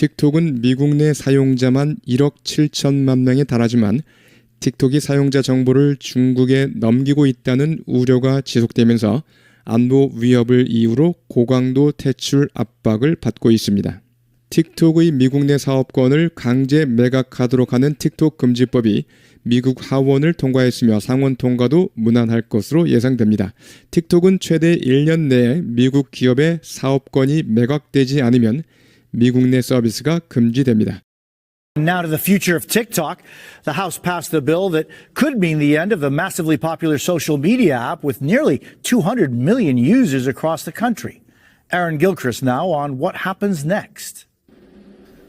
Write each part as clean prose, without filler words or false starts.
틱톡은 미국 내 사용자만 1억 7천만 명에 달하지만 틱톡이 사용자 정보를 중국에 넘기고 있다는 우려가 지속되면서 안보 위협을 이유로 고강도 퇴출 압박을 받고 있습니다. 틱톡의 미국 내 사업권을 강제 매각하도록 하는 틱톡 금지법이 미국 하원을 통과했으며 상원 통과도 무난할 것으로 예상됩니다. 틱톡은 최대 1년 내에 미국 기업의 사업권이 매각되지 않으면 미국 내 서비스가 금지됩니다. Now to the future of TikTok. The House passed a bill that could mean the end of the massively popular social media app with nearly 200 million users across the country. Aaron Gilchrist now on what happens next.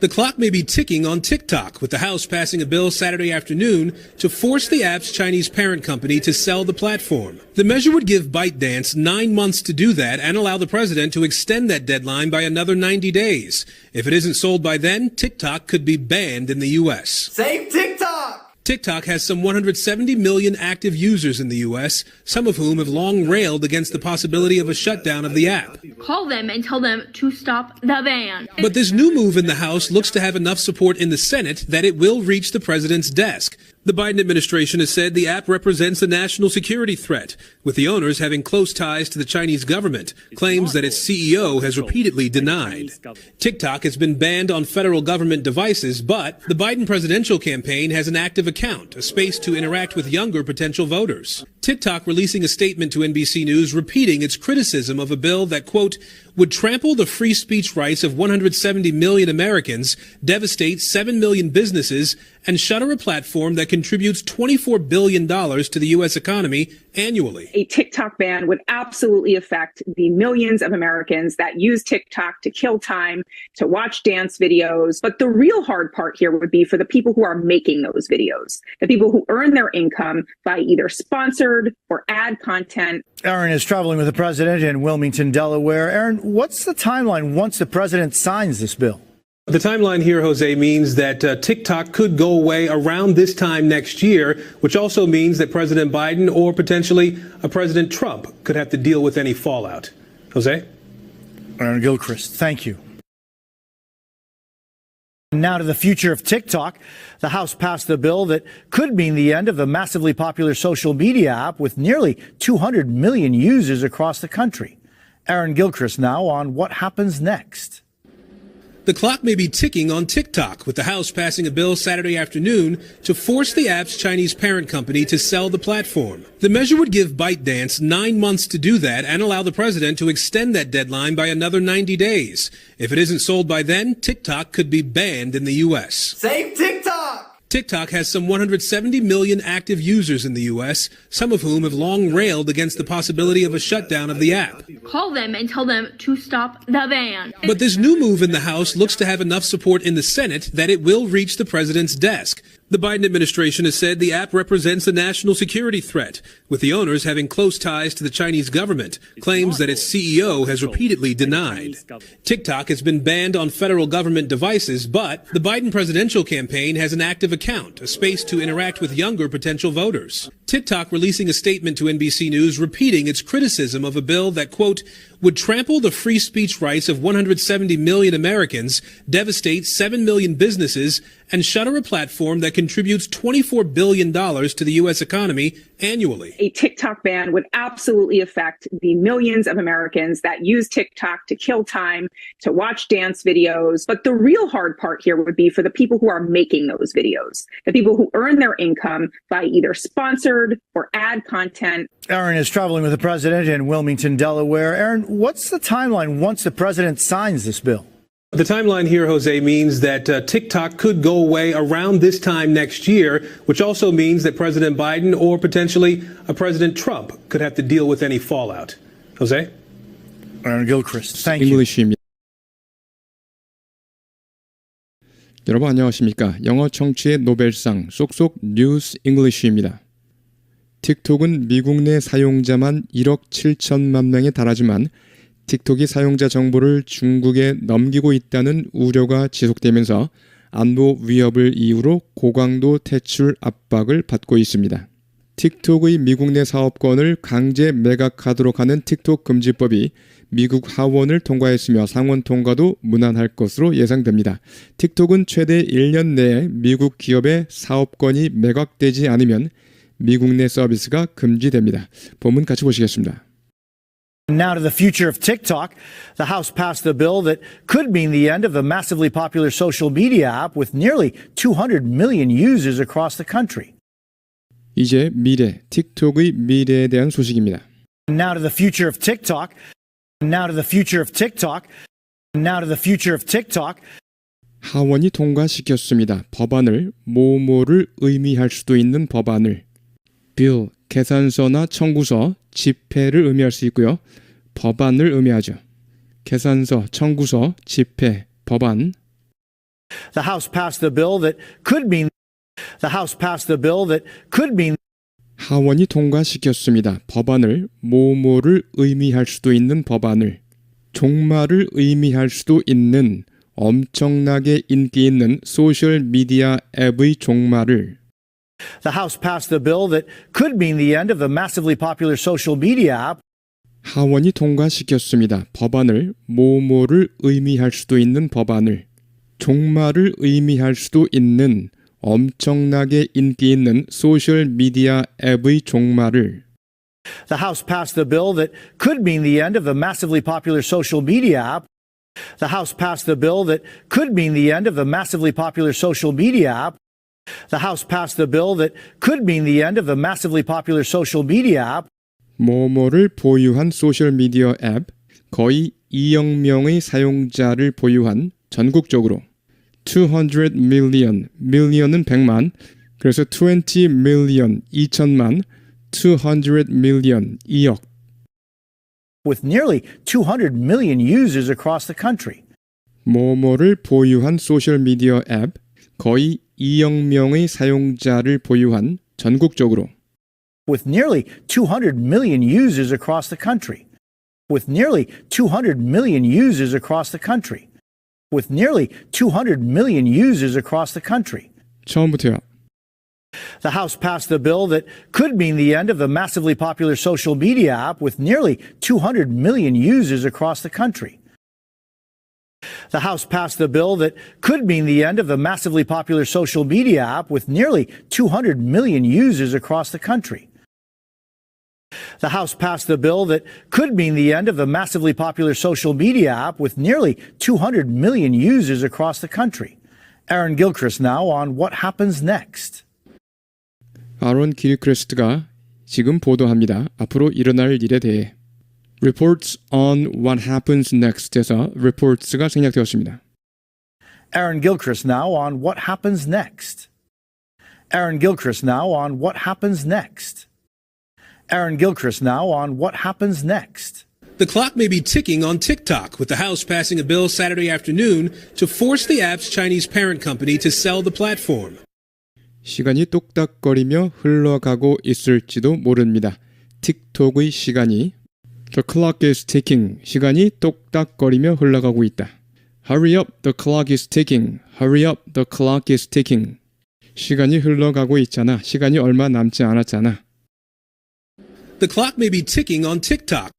The clock may be ticking on TikTok, with the House passing a bill Saturday afternoon to force the app's Chinese parent company to sell the platform. The measure would give ByteDance 9 months to do that and allow the president to extend that deadline by another 90 days. If it isn't sold by then, TikTok could be banned in the U.S. Save TikTok! TikTok has some 170 million active users in the U.S., some of whom have long railed against the possibility of a shutdown of the app. Call them and tell them to stop the ban. But this new move in the House looks to have enough support in the Senate that it will reach the president's desk. The Biden administration has said the app represents a national security threat, with the owners having close ties to the Chinese government, claims that its CEO has repeatedly denied. TikTok has been banned on federal government devices, but the Biden presidential campaign has an active account, a space to interact with younger potential voters. TikTok releasing a statement to NBC News repeating its criticism of a bill that, quote, would trample the free speech rights of 170 million Americans, devastate 7 million businesses, and shutter a platform that contributes $24 billion to the U.S. economy annually. A TikTok ban would absolutely affect the millions of Americans that use TikTok to kill time, to watch dance videos. But the real hard part here would be for the people who are making those videos, the people who earn their income by either sponsored or ad content. Aaron is traveling with the president in Wilmington, Delaware. Aaron, what's the timeline once the president signs this bill? The timeline here, Jose, means that TikTok could go away around this time next year, which also means that President Biden or potentially President Trump could have to deal with any fallout. Jose? Aaron Gilchrist, thank you. Now to the future of TikTok. The House passed a bill that could mean the end of the massively popular social media app with nearly 200 million users across the country. Aaron Gilchrist now on what happens next. The clock may be ticking on TikTok, with the House passing a bill Saturday afternoon to force the app's Chinese parent company to sell the platform. The measure would give ByteDance 9 months to do that and allow the president to extend that deadline by another 90 days. If it isn't sold by then, TikTok could be banned in the U.S. Save TikTok! TikTok has some 170 million active users in the U.S., some of whom have long railed against the possibility of a shutdown of the app. Call them and tell them to stop the ban. But this new move in the House looks to have enough support in the Senate that it will reach the president's desk. The Biden administration has said the app represents a national security threat, with the owners having close ties to the Chinese government, claims that its CEO has repeatedly denied. TikTok has been banned on federal government devices, but the Biden presidential campaign has an active account, a space to interact with younger potential voters. TikTok releasing a statement to NBC News repeating its criticism of a bill that, quote, would trample the free speech rights of 170 million Americans, devastate 7 million businesses, and shutter a platform that contributes $24 billion to the U.S. economy annually. A TikTok ban would absolutely affect the millions of Americans that use TikTok to kill time, to watch dance videos. But the real hard part here would be for the people who are making those videos, the people who earn their income by either sponsored or ad content. Aaron is traveling with the president in Wilmington, Delaware. Aaron, what's the timeline once the president signs this bill? The timeline here, Jose, means that TikTok could go away around this time next year, which also means that President Biden or potentially President Trump could have to deal with any fallout. Jose? Aaron Gilchrist, thank you. English입니다. 여러분 안녕하십니까? 영어 청취의 노벨상 쏙쏙 뉴스 잉글리쉬입니다. 틱톡은 미국 내 사용자만 1억 7천만 명에 달하지만 틱톡이 사용자 정보를 중국에 넘기고 있다는 우려가 지속되면서 안보 위협을 이유로 고강도 퇴출 압박을 받고 있습니다. 틱톡의 미국 내 사업권을 강제 매각하도록 하는 틱톡 금지법이 미국 하원을 통과했으며 상원 통과도 무난할 것으로 예상됩니다. 틱톡은 최대 1년 내에 미국 기업의 사업권이 매각되지 않으면 미국 내 서비스가 금지됩니다. 본문 같이 보시겠습니다. Now to the future of TikTok. The House passed a bill that could mean the end of the massively popular social media app with nearly 200 million users across the country. 이제 미래, 틱톡의 미래에 대한 소식입니다. Now to the future of TikTok. Now to the future of TikTok. Now to the future of TikTok. 하원이 통과시켰습니다. 법안을, 뭐뭐를 의미할 수도 있는 법안을. 빌, 계산서나 청구서, 집회를 의미할 수 있고요. 법안을 의미하죠. 계산서, 청구서, 집회, 법안. The House passed a bill that could mean The House passed a bill that could mean 하원이 통과시켰습니다. 법안을, 뭐뭐를 의미할 수도 있는 법안을. 종말을 의미할 수도 있는 엄청나게 인기 있는 소셜 미디어 앱의 종말을. The House passed a bill that could mean the end of the massively popular social media app. 하원이 통과시켰습니다. 법안을, 뭐뭐를 의미할 수도 있는 법안을. 종말을 의미할 수도 있는 엄청나게 인기 있는 소셜 미디어 앱의 종말을. The House passed a bill that could mean the end of the massively popular social media app. The House passed a bill that could mean the end of the massively popular social media app. The House passed a bill that could mean the end of the massively popular social media app. 뭐뭐를 보유한 소셜미디어 앱, 거의 2억 명의 사용자를 보유한 전국적으로 200 million, million은 100만, 그래서 20 million, 2천만, 200 million, 2억. With nearly 200 million users across the country. 뭐뭐를 보유한 소셜미디어 앱, 거의 2억 명의 사용자를 보유한 전국적으로. With nearly 200 million users across the country. With nearly 200 million users across the country. With nearly 200 million users across the country. 처음부터요. The House passed a bill that could mean the end of the massively popular social media app with nearly 200 million users across the country. The House passed a bill that could mean the end of the massively popular social media app with nearly 200 million users across the country. The House passed a bill that could mean the end of the massively popular social media app with nearly 200 million users across the country. Aaron Gilchrist now on what happens next. 아론 길크레스트가 지금 보도합니다. 앞으로 일어날 일에 대해. Reports on what happens next에서 reports가 생략되었습니다. Aaron Gilchrist now on what happens next. Aaron Gilchrist now on what happens next. Aaron Gilchrist now on what happens next. The clock may be ticking on TikTok, with the House passing a bill Saturday afternoon to force the app's Chinese parent company to sell the platform. 시간이 똑딱거리며 흘러가고 있을지도 모릅니다. 틱톡의 시간이 The clock is ticking. 시간이 똑딱거리며 흘러가고 있다. Hurry up, the clock is ticking. Hurry up, the clock is ticking. 시간이 흘러가고 있잖아. 시간이 얼마 남지 않았잖아. The clock may be ticking on TikTok.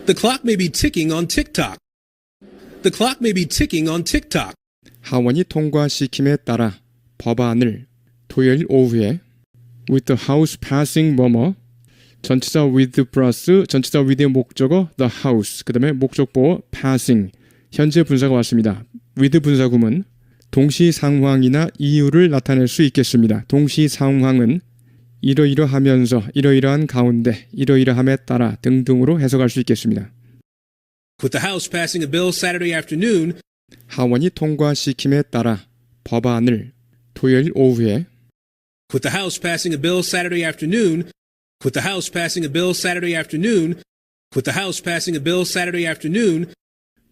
The clock may be ticking on TikTok. The clock may be ticking on TikTok. 하원이 통과시킴에 따라 법안을 토요일 오후에 with the house passing 뭐뭐 전치사 with 플러스 전치사 with의 목적어 the house 그 다음에 목적보어 passing 현재 분사가 왔습니다. with 분사구문 동시 상황이나 이유를 나타낼 수 있겠습니다. 동시 상황은 이러이러하면서 이러이러한 가운데 이러이러함에 따라 등등으로 해석할 수 있겠습니다. With the House passing a bill Saturday afternoon, 하원이 통과시킴에 따라 법안을 토요일 오후에 with the House passing a bill Saturday afternoon, with the House passing a bill Saturday afternoon, with the House passing a bill Saturday afternoon,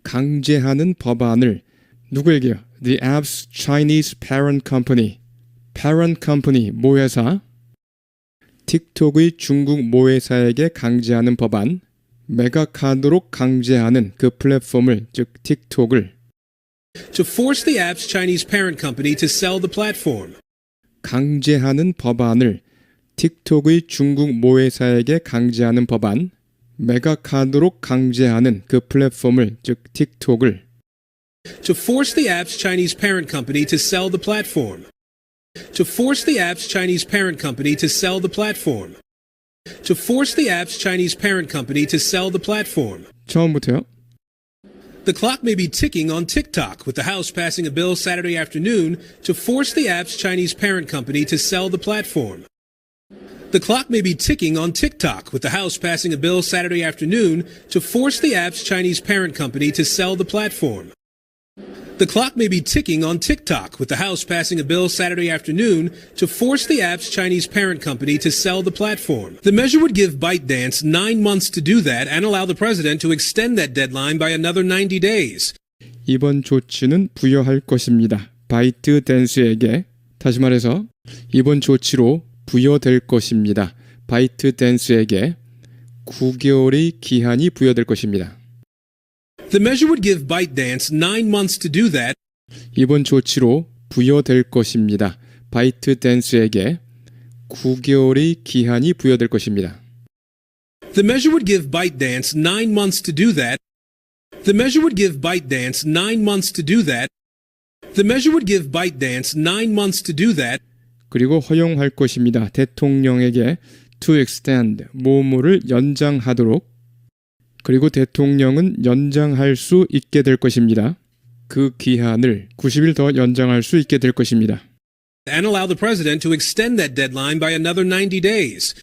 강제하는 법안을 누구에게요? The app's Chinese parent company. parent company 모회사 틱톡의 중국 모회사에게 강제하는 법안 매각하도록 강제하는 그 플랫폼을 즉 틱톡을 to force the app's Chinese parent company to sell the platform. 강제하는 법안을 틱톡의 중국 모회사에게 강제하는 법안, 매각하도록 강제하는 그 플랫폼을, 즉 틱톡을 To force the app's Chinese parent company to sell the platform. To force the app's Chinese parent company to sell the platform. To force the app's Chinese parent company to sell the platform. 처음부터요. The clock may be ticking on TikTok, with the House passing a bill Saturday afternoon to force the app's Chinese parent company to sell the platform. The clock may be ticking on TikTok, with the House passing a bill Saturday afternoon to force the app's Chinese parent company to sell the platform. The clock may be ticking on TikTok, with the House passing a bill Saturday afternoon to force the app's Chinese parent company to sell the platform. The measure would give ByteDance 9 months to do that and allow the president to extend that deadline by another 90 days. 이번 조치는 부여할 것입니다. 바이트댄스에게, 다시 말해서 이번 조치로 부여될 것입니다. 바이트댄스에게 9개월의 기한이 부여될 것입니다. The measure would give ByteDance 9 months to do that. 이번 조치로 부여될 것입니다. 바이트댄스에게 9개월의 기한이 부여될 것입니다. The measure would give ByteDance 9 months to do that. The measure would give ByteDance 9 months to do that. The measure would give ByteDance 9 months to do that. 그리고 허용할 것입니다. 대통령에게 to extend, 뭐뭐를 연장하도록. 그리고 대통령은 연장할 수 있게 될 것입니다. 그 기한을 90일 더 연장할 수 있게 될 것입니다. And allow the president to extend that deadline by another 90 days.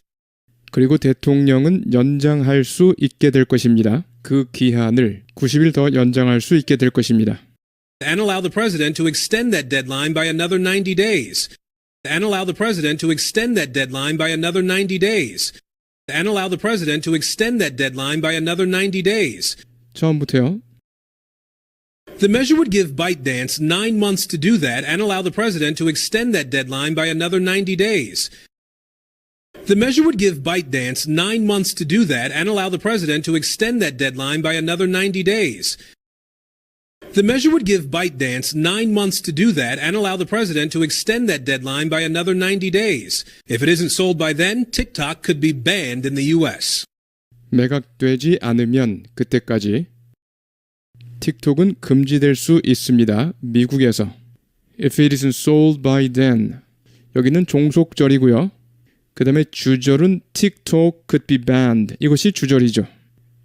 그리고 대통령은 연장할 수 있게 될 것입니다. 그 기한을 90일 더 연장할 수 있게 될 것입니다. And allow the president to extend that deadline by another 90 days. And allow the president to extend that deadline by another 90 days. And allow the president to extend that deadline by another 90 days. 처음부터요. The measure would give ByteDance 9 months to do that and allow the president to extend that deadline by another 90 days. The measure would give ByteDance 9 months to do that and allow the president to extend that deadline by another 90 days. The measure would give ByteDance 9 months to do that and allow the president to extend that deadline by another 90 days. If it isn't sold by then, TikTok could be banned in the US. 매각되지 않으면 그때까지 틱톡은 금지될 수 있습니다. 미국에서. If it isn't sold by then. 여기는 종속절이고요. 그 다음에 주절은 TikTok could be banned. 이것이 주절이죠.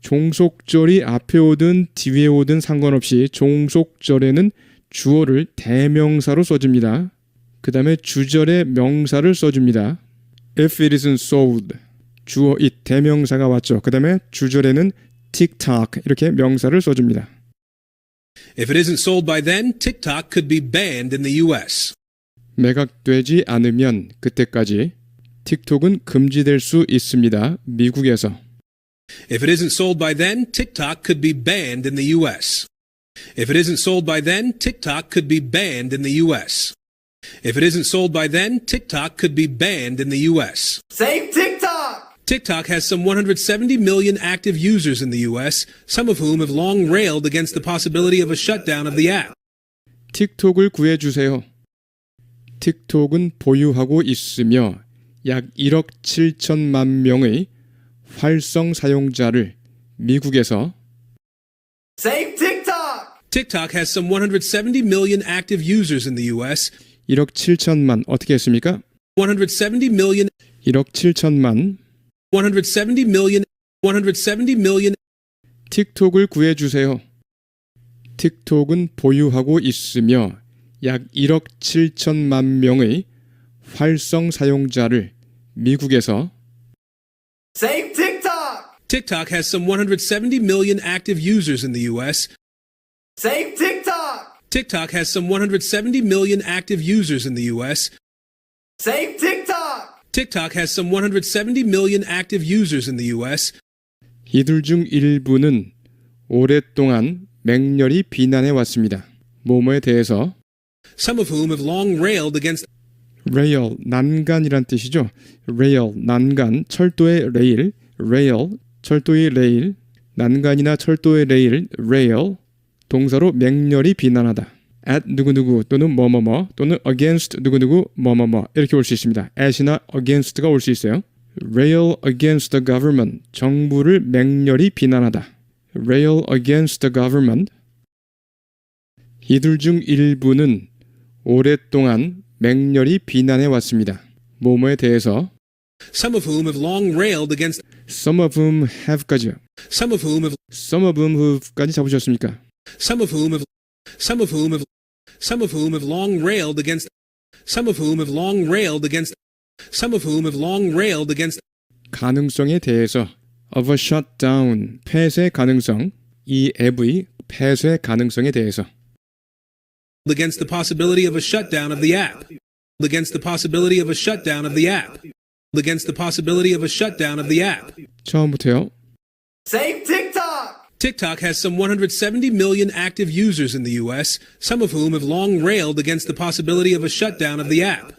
종속절이 앞에 오든 뒤에 오든 상관없이 종속절에는 주어를 대명사로 써줍니다. 그 다음에 주절에 명사를 써줍니다. If it isn't sold. 주어 it 대명사가 왔죠. 그 다음에 주절에는 TikTok 이렇게 명사를 써줍니다. If it isn't sold by then, TikTok could be banned in the US. 매각되지 않으면 그때까지 틱톡은 금지될 수 있습니다. 미국에서. If it isn't sold by then, TikTok could be banned in the US. If it isn't sold by then, TikTok could be banned in the US. If it isn't sold by then, TikTok could be banned in the US. Save TikTok! TikTok has some 170 million active users in the US, some of whom have long railed against the possibility of a shutdown of the app. 틱톡을 구해주세요. 틱톡은 보유하고 있으며 약 1억 7천만 명의 활성 사용자를 미국에서 Save TikTok! TikTok has some 170 million active users in the US. 1억 7천만 어떻게 했습니까? 170 million, 1억 7천만 170 million, 170 million. 틱톡을 구해주세요. 틱톡은 보유하고 있으며 약 1억 7천만 명의 활성 사용자를 미국에서 Save TikTok! TikTok has some 170 million active users in the US. Save TikTok! TikTok has some 170 million active users in the US. Save TikTok! TikTok has some 170 million active users in the US. 이들 중 일부는 오랫동안 맹렬히 비난해 왔습니다. 뭐뭐에 대해서 Some of whom have long railed against rail, 난간이란 뜻이죠. rail, 난간, 철도의 레일, rail, 철도의 레일, 난간이나 철도의 레일, rail, 동사로 맹렬히 비난하다. at 누구누구 또는 뭐뭐뭐 또는 against 누구누구 뭐뭐뭐 이렇게 올 수 있습니다. at이나 against가 올 수 있어요. rail against the government, 정부를 맹렬히 비난하다. rail against the government. 이들 중 일부는 오랫동안 맹렬히 비난해 왔습니다. 뭐뭐에 대해서 Some of whom have long railed against some of whom have까지요. some of whom have some of whom who'까지 잡으셨습니까? some of whom have some of whom have some of whom have long railed against some of whom have long railed against some of whom have long railed against 가능성에 대해서 of a shutdown, 폐쇄 가능성, 이 앱의 폐쇄 가능성에 대해서 against the possibility of a shutdown of the app against the possibility of a shutdown of the app against the possibility of a shutdown of the app. 처음부터요. Save TikTok! TikTok has some 170 million active users in the US, some of whom have long railed against the possibility of a shutdown of the app.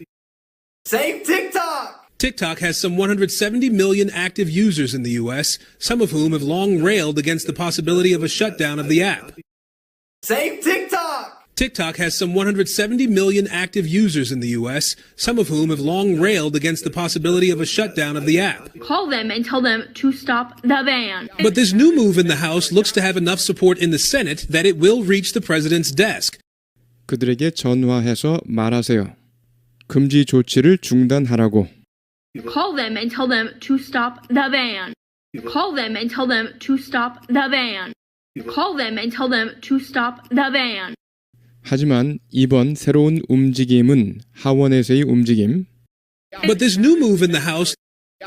Save TikTok! TikTok has some 170 million active users in the US, some of whom have long railed against the possibility of a shutdown of the app. Save TikTok! TikTok has some 170 million active users in the US, some of whom have long railed against the possibility of a shutdown of the app. Call them and tell them to stop the ban. But this new move in the House looks to have enough support in the Senate that it will reach the president's desk. 그들에게 전화해서 말하세요. 금지 조치를 중단하라고. Call them and tell them to stop the ban. Call them and tell them to stop the ban. Call them and tell them to stop the ban. 하지만 이번 새로운 움직임은 하원에서의 움직임. But this new move in the House,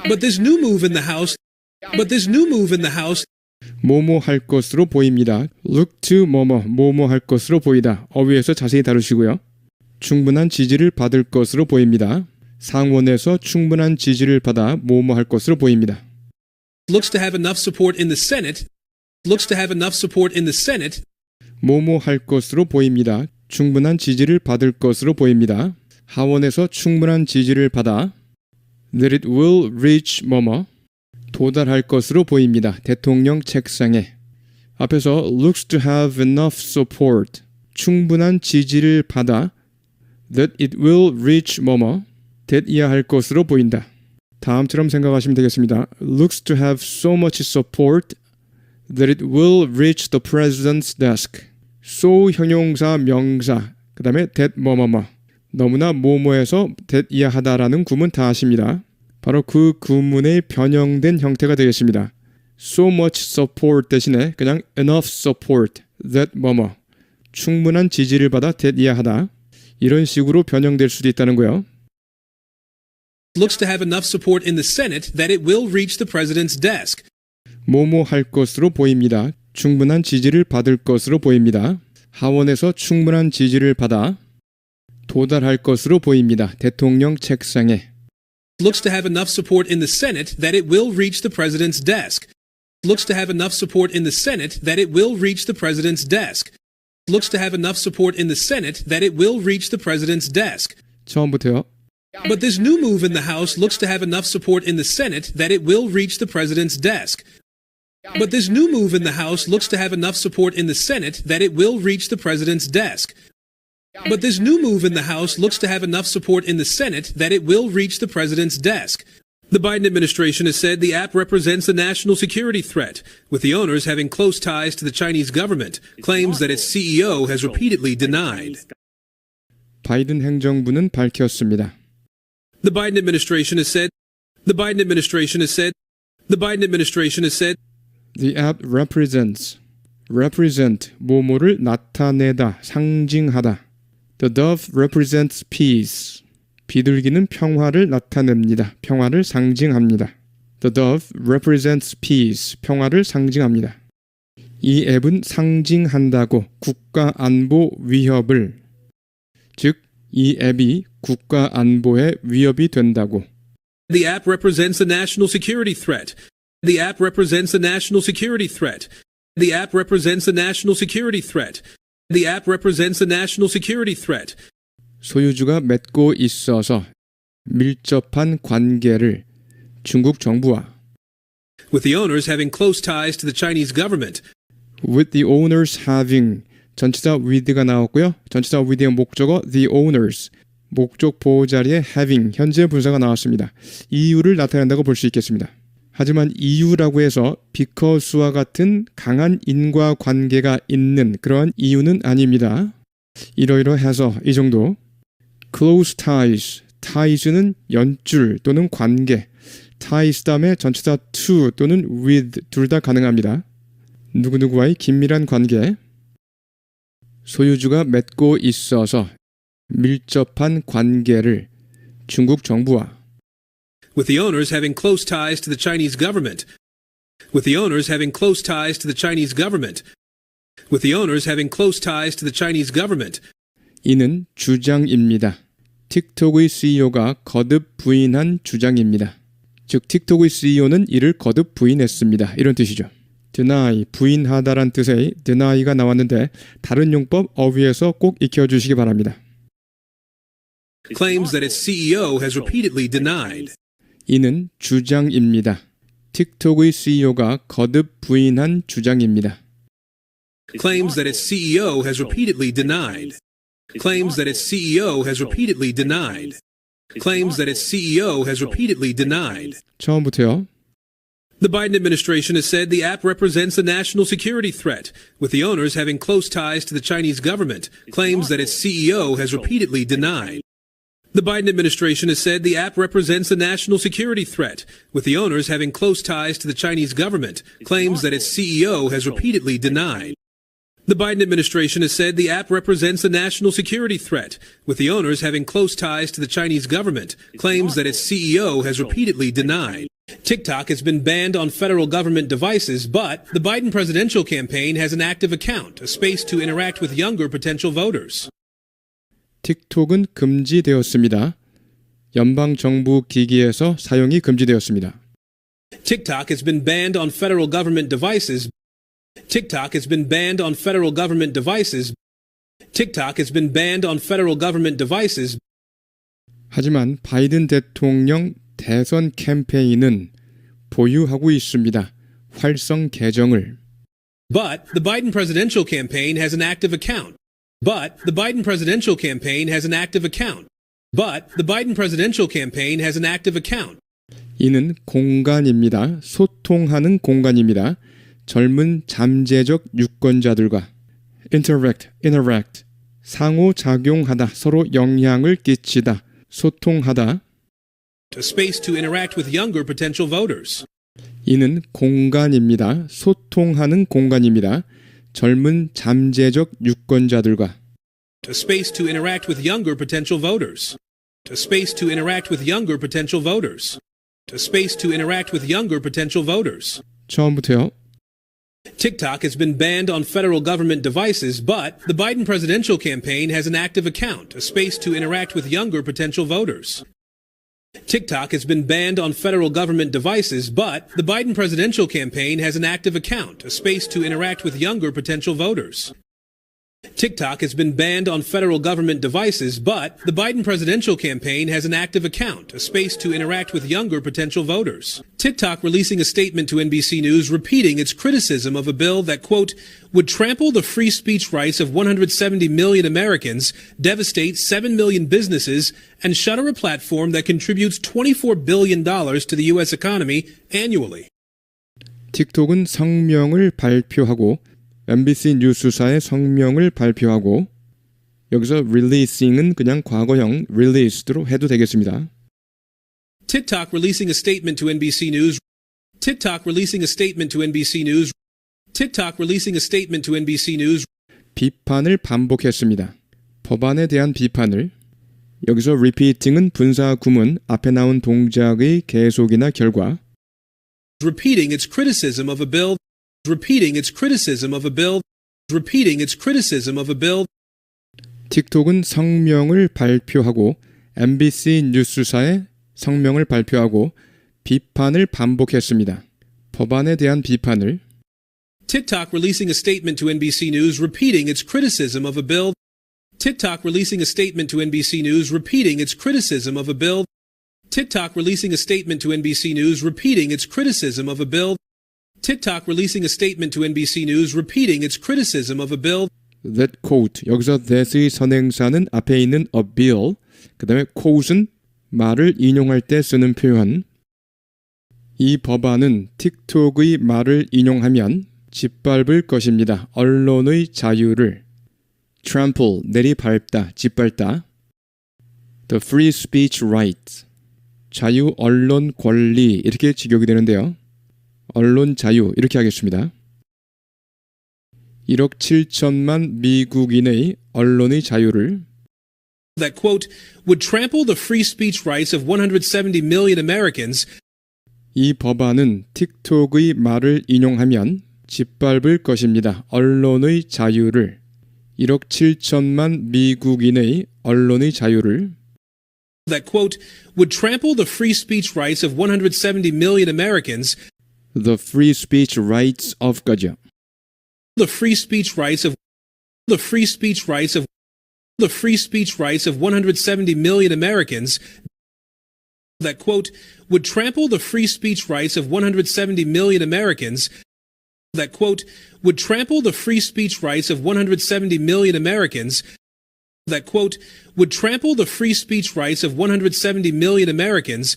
but this new move in the House, but this new move in the House 뭐뭐 할 것으로 보입니다. look to 뭐뭐 할 것으로 보이다. 어휘에서 자세히 다루시고요. 충분한 지지를 받을 것으로 보입니다. 상원에서 충분한 지지를 받아 뭐뭐 할 것으로 보입니다. looks to have enough support in the Senate, looks to have enough support in the Senate 뭐뭐 할 것으로 보입니다. 충분한 지지를 받을 것으로 보입니다. 하원에서 충분한 지지를 받아 that it will reach 뭐뭐 도달할 것으로 보입니다. 대통령 책상에. 앞에서 looks to have enough support 충분한 지지를 받아 that it will reach 뭐뭐 됐어야 할 것으로 보인다. 다음처럼 생각하시면 되겠습니다. looks to have so much support that it will reach the president's desk. so 형용사 명사 그 다음에 that 뭐뭐뭐 너무나 뭐뭐해서 됐어야 하다라는 구문 다 아십니다. 바로 그 구문의 변형된 형태가 되겠습니다. so much support 대신에 그냥 enough support that 뭐뭐 충분한 지지를 받아 됐어야 하다 이런 식으로 변형될 수도 있다는 거예요. looks to have enough support in the Senate that it will reach the president's desk. 뭐뭐 할 것으로 보입니다. 충분한 지지를 받을 것으로 보입니다. 하원에서 충분한 지지를 받아 도달할 것으로 보입니다. 대통령 책상에. looks to have enough support in the Senate that it will reach the president's desk. looks to have enough support in the Senate that it will reach the president's desk. looks to have enough support in the Senate that it will reach the president's desk. 처음부터요. But this new move in the House looks to have enough support in the Senate that it will reach the president's desk. But this new move in the House looks to have enough support in the Senate that it will reach the president's desk. But this new move in the House looks to have enough support in the Senate that it will reach the president's desk. The Biden administration has said the app represents a national security threat, with the owners having close ties to the Chinese government, claims that its CEO has repeatedly denied. 바이든 행정부는 밝혔습니다. The Biden administration has said The app represent 뭐뭐를 나타내다, 상징하다. The dove represents peace. 비둘기는 평화를 나타냅니다. 평화를 상징합니다. The dove represents peace. 평화를 상징합니다. 이 앱은 상징한다고 국가 안보 위협을 즉 이 앱이 국가 안보에 위협이 된다고. The app represents a national security threat. The app represents a national security threat. The app represents a national security threat. The app represents a national security threat. 소유주가 맺고 있어서 밀접한 관계를 중국 정부와 With the owners having close ties to the Chinese government, with the owners having 전치사 with가 나왔고요. 전치사 with의 목적어 the owners, 목적 보호 자리에 having, 현재 분사가 나왔습니다. 이유를 나타낸다고 볼 수 있겠습니다. 하지만 이유라고 해서 because와 같은 강한 인과관계가 있는 그러한 이유는 아닙니다. 이러이러해서 이 정도. close ties, ties는 연줄 또는 관계, ties 다음에 전치사 to 또는 with 둘 다 가능합니다. 누구누구와의 긴밀한 관계, 소유주가 맺고 있어서 밀접한 관계를 중국 정부와 with the owners having close ties to the Chinese government, with the owners having close ties to the Chinese government, with the owners having close ties to the Chinese government. 이는 주장입니다. 틱톡의 CEO가 거듭 부인한 주장입니다. 즉 틱톡의 CEO는 이를 거듭 부인했습니다. 이런 뜻이죠. deny, 부인하다란 뜻의 deny가 나왔는데 다른 용법 어휘에서 꼭 익혀주시기 바랍니다. Claims that its CEO has repeatedly denied. 이는 주장입니다. 틱톡의 CEO가 거듭 부인한 주장입니다. Claims that its CEO has repeatedly denied. Claims that its CEO has repeatedly denied. Claims that its CEO has repeatedly denied. 처음부터요. The Biden administration has said the app represents a national security threat, with the owners having close ties to the Chinese government, claims that its CEO has repeatedly denied. The Biden administration has said the app represents a national security threat, with the owners having close ties to the Chinese government, claims that its CEO has repeatedly denied. The Biden administration has said the app represents a national security threat, with the owners having close ties to the Chinese government, claims that its CEO has repeatedly denied. TikTok has been banned on federal government devices, but the Biden presidential campaign has an active account, a space to interact with younger potential voters. 틱톡은 금지되었습니다. 연방 정부 기기에서 사용이 금지되었습니다. TikTok has been banned on federal government devices. TikTok has been banned on federal government devices. TikTok has been banned on federal government devices. 하지만 바이든 대통령 대선 캠페인은 보유하고 있습니다. 활성 계정을. But the Biden presidential campaign has an active account. But the Biden presidential campaign has an active account. But the Biden presidential campaign has an active account. 이는 공간입니다. 소통하는 공간입니다. 젊은 잠재적 유권자들과 interact, 상호작용하다, 서로 영향을 끼치다, 소통하다. A space to interact with younger potential voters. 이는 공간입니다. 소통하는 공간입니다. 젊은 잠재적 유권자들과 A space to interact with younger potential voters. A space to interact with younger potential voters. A space to interact with younger potential voters. 처음부터요. TikTok has been banned on federal government devices, but the Biden presidential campaign has an active account, a space to interact with younger potential voters. TikTok has been banned on federal government devices, but the Biden presidential campaign has an active account, a space to interact with younger potential voters. TikTok has been banned on federal government devices, but the Biden presidential campaign has an active account, a space to interact with younger potential voters. TikTok releasing a statement to NBC News repeating its criticism of a bill that, quote, would trample the free speech rights of 170 million Americans, devastate 7 million businesses, and shutter a platform that contributes $24 billion to the U.S. economy annually. 틱톡은 성명을 발표하고 MBC 뉴스사의 성명을 발표하고 여기서 releasing은 그냥 과거형 released로 해도 되겠습니다. TikTok releasing a statement to NBC News. TikTok releasing a statement to NBC News. TikTok releasing a statement to NBC News. 비판을 반복했습니다. 법안에 대한 비판을. 여기서 repeating은 분사 구문 앞에 나온 동작의 계속이나 결과. Repeating its criticism of a bill. Repeating its criticism of a bill. Repeating its criticism of a bill. 틱톡은 성명을 발표하고 MBC 뉴스사의 성명을 발표하고 비판을 반복했습니다. 법안에 대한 비판을. TikTok releasing a statement to NBC News repeating its criticism of a bill. TikTok releasing a statement to NBC News repeating its criticism of a bill. TikTok releasing a statement to NBC News repeating its criticism of a bill. TikTok releasing a statement to NBC News repeating its criticism of a bill. That quote, 여기서 that의 선행사는 앞에 있는 a bill, 그 다음에 quote은 말을 인용할 때 쓰는 표현. 이 법안은 틱톡의 말을 인용하면 짓밟을 것입니다. 언론의 자유를. trample, 내리밟다, 짓밟다. The free speech right, 자유 언론 권리 이렇게 직역이 되는데요. 언론 자유 이렇게 하겠습니다. 1억 7천만 미국인의 언론의 자유를 That quote would trample the free speech rights of 170 million Americans. 이 법안은 틱톡의 말을 인용하면 짓밟을 것입니다. 언론의 자유를 1억 7천만 미국인의 언론의 자유를 That quote would trample the free speech rights of 170 million Americans. The free speech rights of 거죠. The free speech rights of the free speech rights of the free speech rights of 170 million Americans. That quote would trample the free speech rights of 170 million Americans. That quote would trample the free speech rights of 170 million Americans. That quote would trample the free speech rights of 170 million Americans.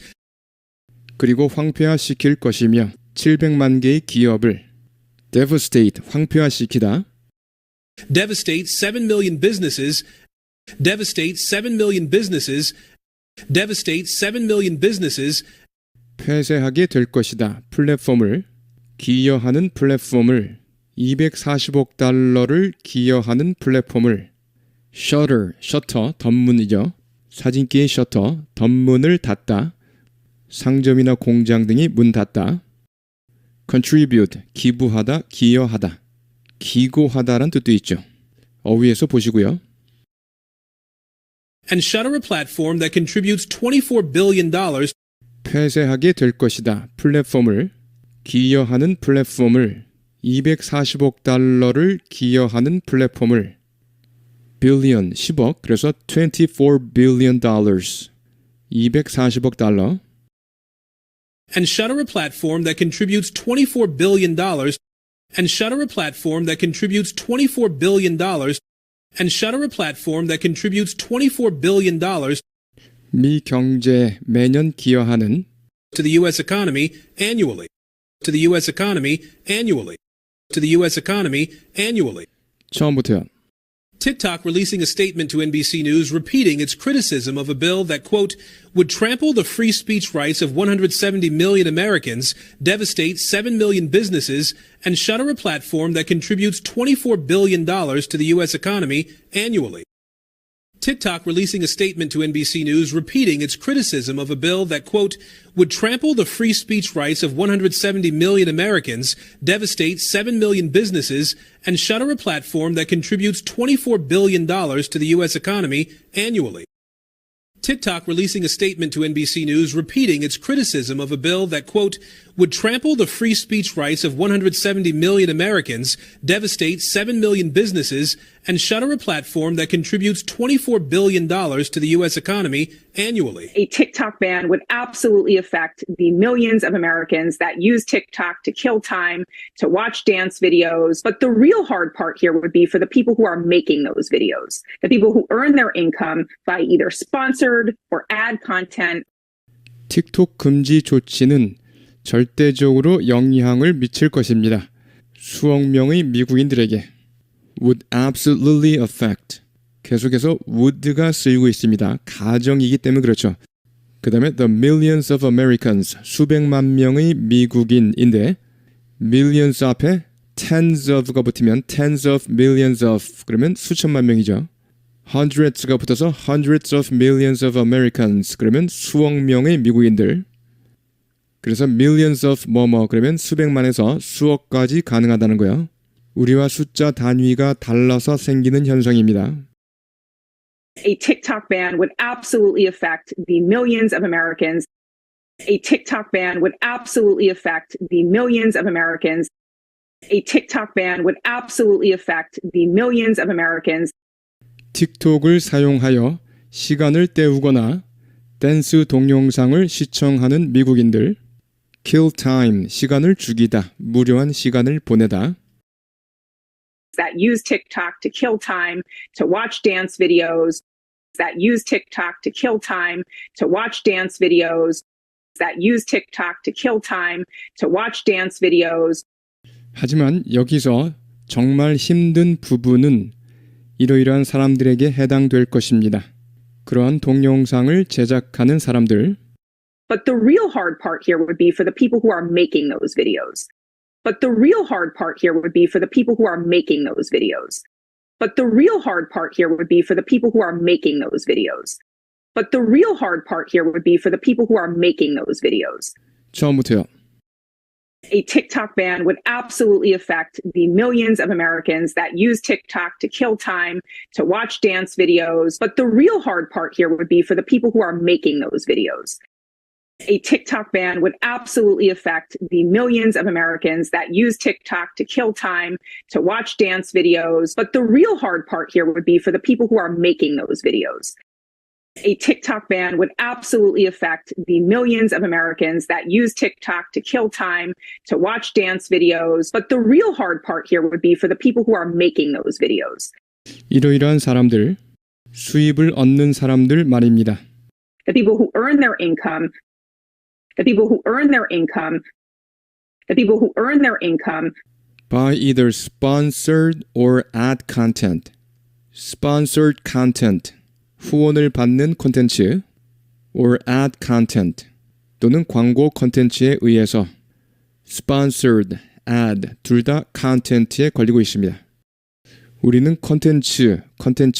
그리고 황폐화시킬 것이며 700만 개의 기업을 devastate, 황폐화시키다. Devastate 7 million businesses. Devastate 7 million businesses. Devastate 7 million businesses. 폐쇄하게 될 것이다. 플랫폼을 기여하는 플랫폼을 240억 달러를 기여하는 플랫폼을 shutter, 셔터, 덧문이죠. 사진기의 셔터, 덧문을 닫다. 상점이나 공장 등이 문 닫다. contribute, 기부하다, 기여하다. 기고하다란 뜻도 있죠. 어휘에서 보시고요. And shutter a platform that contributes $24 billion. 폐쇄하게 될 것이다. 플랫폼을 기여하는 플랫폼을 240억 달러를 기여하는 플랫폼을 billion, 10억, 그래서 24 billion dollars, 240억 달러. And shutter a platform that contributes $24 billion. And shutter a platform that contributes $24 billion. And shutter a platform that contributes $24 billion 미 경제에 매년 기여하는 to the U.S. economy annually. To the U.S. economy annually. To the U.S. economy annually. 처음부터요. TikTok releasing a statement to NBC News repeating its criticism of a bill that, quote, would trample the free speech rights of 170 million Americans, devastate 7 million businesses, and shutter a platform that contributes $24 billion to the U.S. economy annually. TikTok releasing a statement to NBC News repeating its criticism of a bill that, quote, would trample the free speech rights of 170 million Americans, devastate 7 million businesses, and shutter a platform that contributes $24 billion to the U.S. economy annually. TikTok releasing a statement to NBC News repeating its criticism of a bill that, quote, would trample the free speech rights of 170 million Americans, devastate 7 million businesses, and shutter a platform that contributes $24 billion to the U.S. economy annually. A TikTok ban would absolutely affect the millions of Americans that use TikTok to kill time, to watch dance videos. But the real hard part here would be for the people who are making those videos, the people who earn their income by either sponsored or ad content. 틱톡 금지 조치는 절대적으로 영향을 미칠 것입니다. 수억 명의 미국인들에게 would absolutely affect. 계속해서 would가 쓰이고 있습니다. 가정이기 때문에 그렇죠. 그 다음에 the millions of Americans, 수백만 명의 미국인인데 millions 앞에 tens of가 붙으면 tens of millions of 그러면 수천만 명이죠. hundreds가 붙어서 hundreds of millions of Americans 그러면 수억 명의 미국인들. 그래서 millions of 뭐뭐 그러면 수백만에서 수억까지 가능하다는 거예요. 우리와 숫자 단위가 달라서 생기는 현상입니다. A TikTok ban would absolutely affect the millions of Americans. A TikTok ban would absolutely affect the millions of Americans. A TikTok ban would absolutely affect the millions of Americans. 틱톡을 사용하여 시간을 때우거나 댄스 동영상을 시청하는 미국인들. kill time, 시간을 죽이다, 무료한 시간을 보내다. that use TikTok to kill time, to watch dance videos, that use TikTok to kill time, to watch dance videos, that use TikTok to kill time, to watch dance videos. 하지만 여기서 정말 힘든 부분은 이러이러한 사람들에게 해당될 것입니다. 그러한 동영상을 제작하는 사람들, But the real hard part here would be for the people who are making those videos. But the real hard part here would be for the people who are making those videos. But the real hard part here would be for the people who are making those videos. But the real hard part here would be for the people who are making those videos. 처음부터요. A TikTok ban would absolutely affect the millions of Americans that use TikTok to kill time, to watch dance videos. But the real hard part here would be for the people who are making those videos. A TikTok ban would absolutely affect the millions of Americans that use TikTok to kill time, to watch dance videos. But the real hard part here would be for the people who are making those videos. A TikTok ban would absolutely affect the millions of Americans that use TikTok to kill time, to watch dance videos. But the real hard part here would be for the people who are making those videos. 이러이러한 사람들, 수입을 얻는 사람들 말입니다. The people who earn their income, the people who earn their income, the people who earn their income by either sponsored or ad content. Sponsored content, 후원을 받는 콘텐츠, or ad content, 또는 광고 콘텐츠에 의해서 sponsored, ad, 둘 다 content에 걸리고 있습니다. 우리는 콘텐츠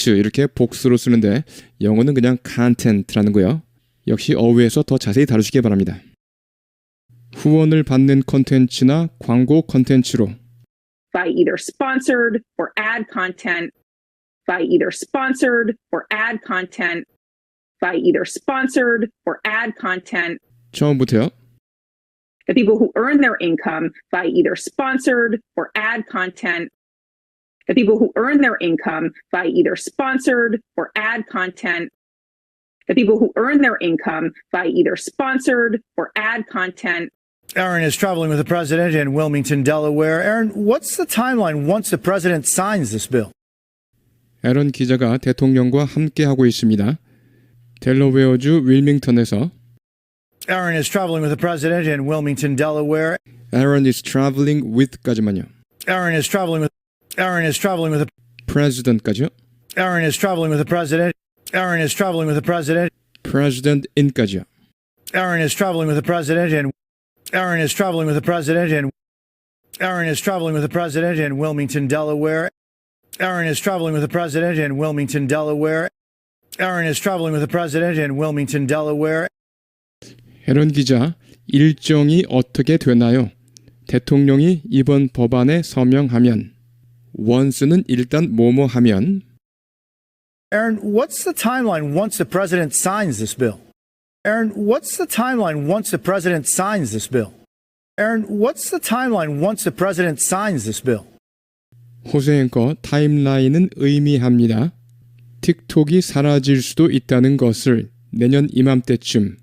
이렇게 복수로 쓰는데 영어는 그냥 content라는 거요. 역시 어휘에서 더 자세히 다루시기 바랍니다. 후원을 받는 콘텐츠나 광고 콘텐츠로 by either sponsored or ad content, by either sponsored or ad content, by either sponsored or ad content. 처음부터요. The people who earn their income by either sponsored or ad content. The people who earn their income by either sponsored or ad content. The people who earn their income by either sponsored or ad content. Aaron is traveling with the president in Wilmington, Delaware. Aaron, what's the timeline once the president signs this bill? 에런 기자가 대통령과 함께하고 있습니다. 델러웨어주 윌밍턴에서 Aaron is traveling with the president in Wilmington, Delaware. Aaron is traveling with까지만요. Aaron is traveling with the president까지요. Aaron is traveling with the president. Aaron is traveling with the president. president in까지요. Aaron is traveling with the president in Aaron is traveling with the president in Aaron is traveling with the president in Wilmington, Delaware. Aaron is traveling with the president in Wilmington, Delaware. Aaron is traveling with the president in Wilmington, Delaware. 에런 기자, 일정이 어떻게 되나요? 대통령이 이번 법안에 서명하면 once는 일단 뭐뭐 하면 Aaron, what's the timeline once the president signs this bill? Aaron, what's the timeline once the president signs this bill? Aaron, what's the timeline once the president signs this bill? 호세 앵커 타임라인은 의미합니다. 틱톡이 사라질 수도 있다는 것을 내년 이맘때쯤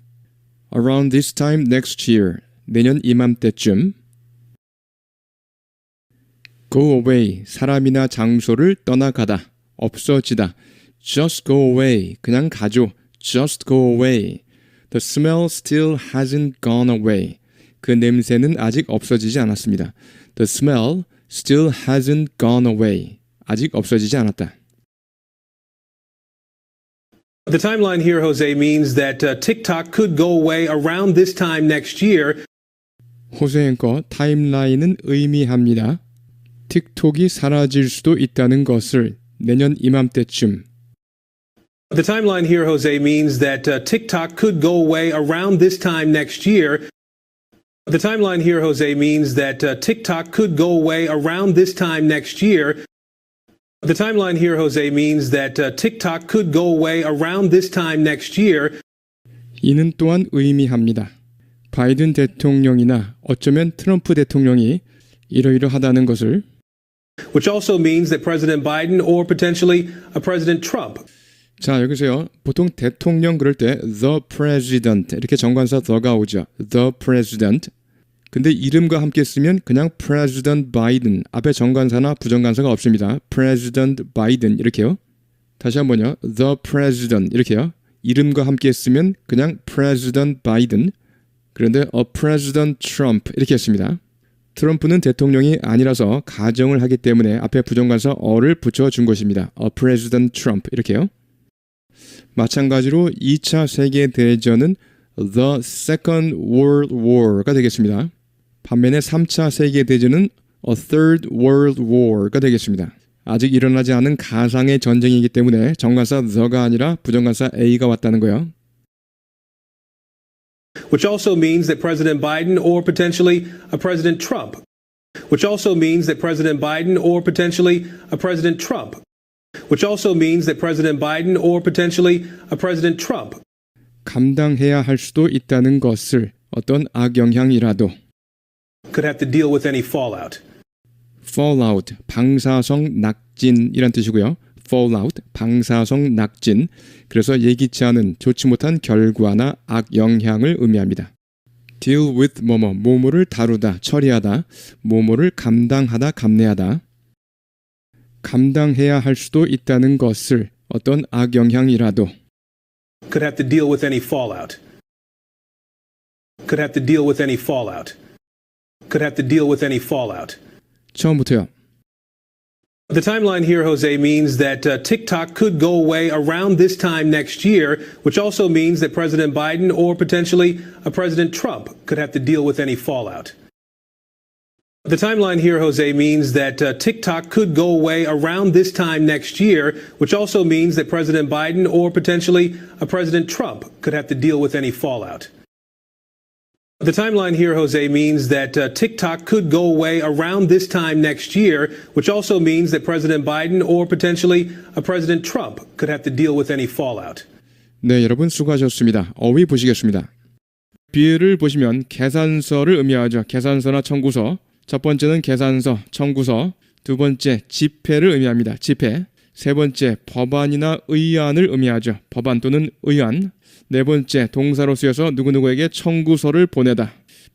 around this time next year 내년 이맘때쯤 go away 사람이나 장소를 떠나가다 없어지다 just go away 그냥 가죠 just go away the smell still hasn't gone away 그 냄새는 아직 없어지지 않았습니다. the smell still hasn't gone away 아직 없어지지 않았다. The timeline here, Jose, means that TikTok could go away around this time next year. 호세 앵커 타임라인은 의미합니다. 틱톡이 사라질 수도 있다는 것을 내년 이맘때쯤 The timeline here, Jose, means that TikTok could go away around this time next year. The timeline here, Jose, means that TikTok could go away around this time next year. The timeline here, Jose, means that TikTok could go away around this time next year. 이는 또한 의미합니다. 바이든 대통령이나 어쩌면 트럼프 대통령이 이러이러하다는 것을 Which also means that President Biden or potentially President Trump. 자 여기서요. 보통 대통령 그럴 때 the president 이렇게 정관사 the가 오죠. the president 근데 이름과 함께 쓰면 그냥 President Biden 앞에 정관사나 부정관사가 없습니다. President Biden 이렇게요. 다시 한번요. The President 이렇게요. 이름과 함께 쓰면 그냥 President Biden. 그런데 a President Trump 이렇게 했습니다. 트럼프는 대통령이 아니라서 가정을 하기 때문에 앞에 부정관사 어를 붙여준 것입니다. a President Trump 이렇게요. 마찬가지로 2차 세계대전은 The Second World War가 되겠습니다. 반면에 3차 세계대전은 A Third World War가 되겠습니다. 아직 일어나지 않은 가상의 전쟁이기 때문에 정관사 the가 아니라 부정관사 a가 왔다는 거예요. Which also means that President Biden or potentially a President Trump. Which also means that President Biden or potentially a President Trump. Which also means that President Biden or potentially a President Trump. 감당해야 할 수도 있다는 것을 어떤 악영향이라도 Could have to deal with any fallout. fallout, 방사성 낙진이란 뜻이고요. fallout, 방사성 낙진. 그래서 예기치 않은 좋지 못한 결과나 악영향을 의미합니다. deal with 뭐뭐를 다루다, 처리하다, 뭐뭐를 감당하다, 감내하다. 감당해야 할 수도 있다는 것을 어떤 악영향이라도 Could have to deal with any fallout. Could have to deal with any fallout. Could have to deal with any fallout. 처음부터요. The timeline here, Jose, means that TikTok could go away around this time next year, which also means that President Biden or potentially a President Trump could have to deal with any fallout. The timeline here, Jose, means that TikTok could go away around this time next year, which also means that President Biden or potentially a President Trump could have to deal with any fallout. The timeline here, Jose, means that TikTok could go away around this time next year, which also means that President Biden or potentially a President Trump could have to deal with any fallout. 네, 여러분 수고하셨습니다. 어휘 보시겠습니다. bill을 보시면 계산서를 의미하죠. 계산서나 청구서. 첫 번째는 계산서, 청구서. 두 번째, 집회를 의미합니다. 집회. 세 번째, 법안이나 의안을 의미하죠. 법안 또는 의안. 네 번째, 동사로 쓰여서 누구누구에게 청구서를 보내다.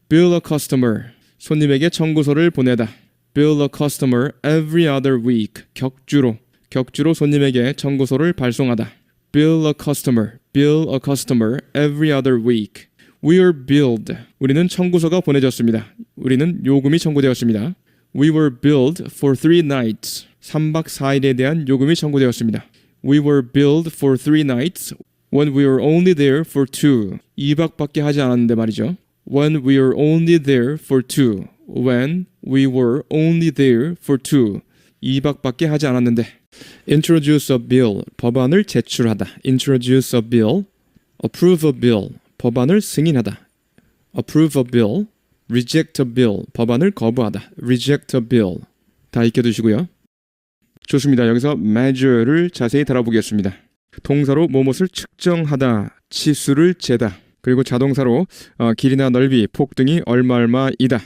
bill a customer, 손님에게 청구서를 보내다. bill a customer every other week, 격주로 손님에게 청구서를 발송하다. bill a customer every other week. We were billed, 우리는 청구서가 보내졌습니다. 우리는 요금이 청구되었습니다. We were billed for 3 nights, 3박 4일에 대한 요금이 청구되었습니다. We were billed for 3 nights when we were only there for 2. 2박밖에 하지 않았는데 말이죠. When we were only there for 2. When we were only there for 2. 2박밖에 하지 않았는데. Introduce a bill, 법안을 제출하다. Introduce a bill. Approve a bill, 법안을 승인하다. Approve a bill. Reject a bill, 법안을 거부하다. Reject a bill. 다 익혀두시고요. 좋습니다. 여기서 measure를 자세히 다뤄보겠습니다. 동사로 뭐뭇을 측정하다, 치수를 재다. 그리고 자동사로 길이나 넓이, 폭 등이 얼마이다.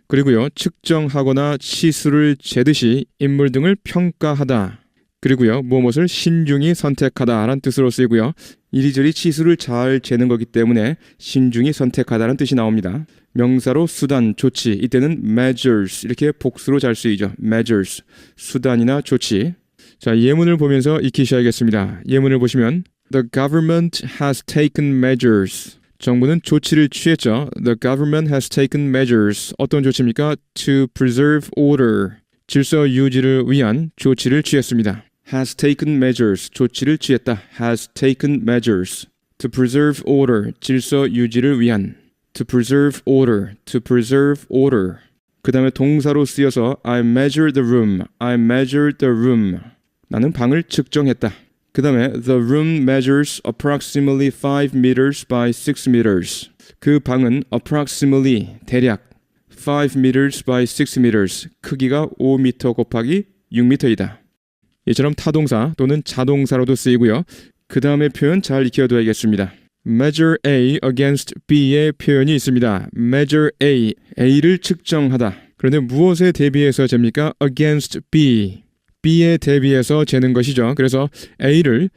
그리고요, 측정하거나 치수를 재듯이 인물 등을 평가하다. 그리고요, 무엇을 신중히 선택하다라는 뜻으로 쓰이고요. 이리저리 치수를 잘 재는 거기 때문에 신중히 선택하다는 뜻이 나옵니다. 명사로 수단, 조치, 이때는 measures 이렇게 복수로 잘 쓰이죠. measures, 수단이나 조치. 자, 예문을 보면서 익히셔야겠습니다. 예문을 보시면 The government has taken measures. 정부는 조치를 취했죠. The government has taken measures. 어떤 조치입니까? To preserve order. 질서 유지를 위한 조치를 취했습니다. Has taken measures. 조치를 취했다. Has taken measures. To preserve order. 질서 유지를 위한. To preserve order. To preserve order. 그 다음에 동사로 쓰여서 I measured the room. I measured the room. 나는 방을 측정했다. 그 다음에 The room measures approximately 5 meters by 6 meters. 그 방은 approximately 대략 5 meters by 6 meters. 크기가 5m 곱하기 6m이다. 이처럼 타동사 또는 자동사로도 쓰이고요. 그 다음에 표현 잘 익혀둬야겠습니다. Measure A against B의 표현이 있습니다. Measure A, A를 측정하다. 그런데 무엇에 대비해서 잽니까? Against B. B에 대비해서 재는 것이죠. 그래서 A를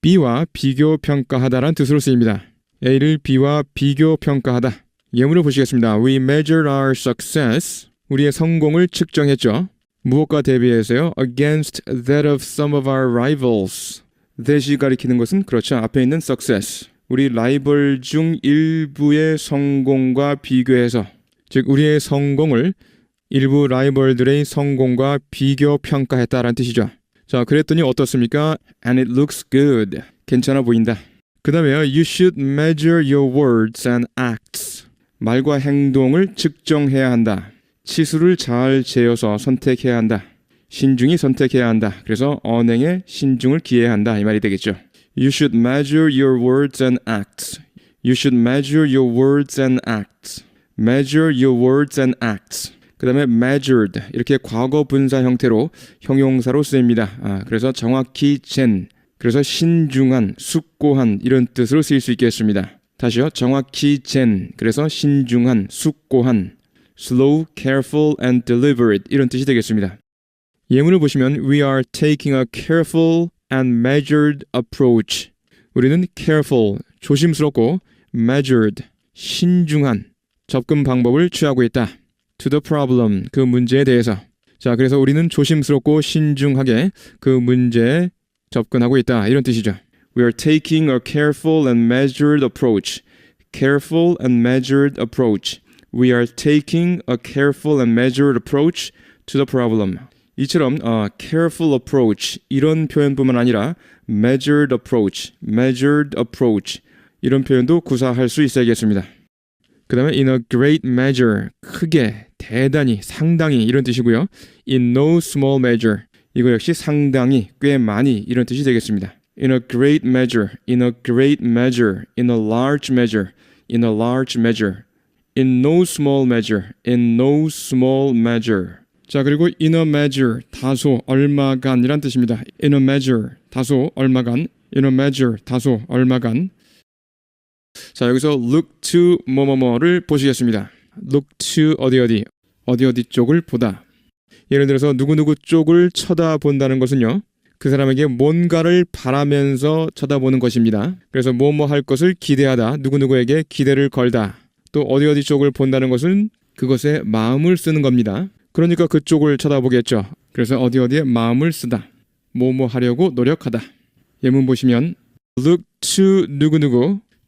B와 비교 평가하다라는 뜻으로 쓰입니다. A를 B와 비교 평가하다. 예문을 보시겠습니다. We measured our success. 우리의 성공을 측정했죠. 무엇과 대비해서요? Against that of some of our rivals. that이 가리키는 것은 그렇죠. 앞에 있는 success. 우리 라이벌 중 일부의 성공과 비교해서, 즉 우리의 성공을 일부 라이벌들의 성공과 비교 평가했다라는 뜻이죠. 자, 그랬더니 어떻습니까? And it looks good. 괜찮아 보인다. 그 다음에요. You should measure your words and acts. 말과 행동을 측정해야 한다. 치수를 잘 재어서 선택해야 한다. 신중히 선택해야 한다. 그래서 언행에 신중을 기해야 한다. 이 말이 되겠죠. You should measure your words and acts. You should measure your words and acts. Measure your words and acts. 그 다음에 measured. 이렇게 과거 분사 형태로 형용사로 쓰입니다. 그래서 정확히 잰. 그래서 신중한, 숙고한 이런 뜻으로 쓰일 수 있겠습니다. 다시요. 정확히 잰. 그래서 신중한, 숙고한. Slow, careful, and deliberate 이런 뜻이 되겠습니다. 예문을 보시면 We are taking a careful and measured approach. 우리는 careful, 조심스럽고 measured, 신중한 접근 방법을 취하고 있다. To the problem, 그 문제에 대해서. 자, 그래서 우리는 조심스럽고 신중하게 그 문제에 접근하고 있다. 이런 뜻이죠. We are taking a careful and measured approach. Careful and measured approach. We are taking a careful and measured approach to the problem. 이처럼 careful approach 이런 표현뿐만 아니라 measured approach 이런 표현도 구사할 수 있어야겠습니다. 그 다음에 in a great measure 크게, 대단히, 상당히 이런 뜻이고요. in no small measure 이거 역시 상당히, 꽤 많이 이런 뜻이 되겠습니다. in a great measure, in a great measure, in a large measure, in a large measure, in no small measure, in no small measure. 자, 그리고 in a measure, 다소, 얼마간 이란 뜻입니다. in a measure, 다소, 얼마간, in a measure, 다소, 얼마간. 자, 여기서 look to 뭐뭐뭐를 보시겠습니다. look to 어디 쪽을 보다. 예를 들어서 누구누구 쪽을 쳐다본다는 것은요. 그 사람에게 뭔가를 바라면서 쳐다보는 것입니다. 그래서 뭐뭐 할 것을 기대하다, 누구누구에게 기대를 걸다. 또 어디 쪽을 본다는 것은 그것에 마음을 쓰는 겁니다. 그러니까 그쪽을 쳐다보겠죠. 그래서 어디에 마음을 쓰다. 뭐뭐 하려고 노력하다. 예문 보시면 look to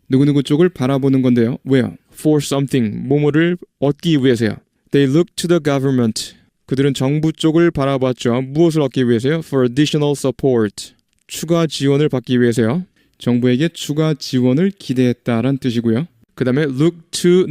누구누구 쪽을 바라보는 건데요. 왜요? For something, 뭐뭐를 얻기 위해서요. They look to the government. 그들은 정부 쪽을 바라봤죠. 무엇을 얻기 위해서요? For additional support. 추가 지원을 받기 위해서요. 정부에게 추가 지원을 기대했다란 뜻이고요. 그 다음에 look to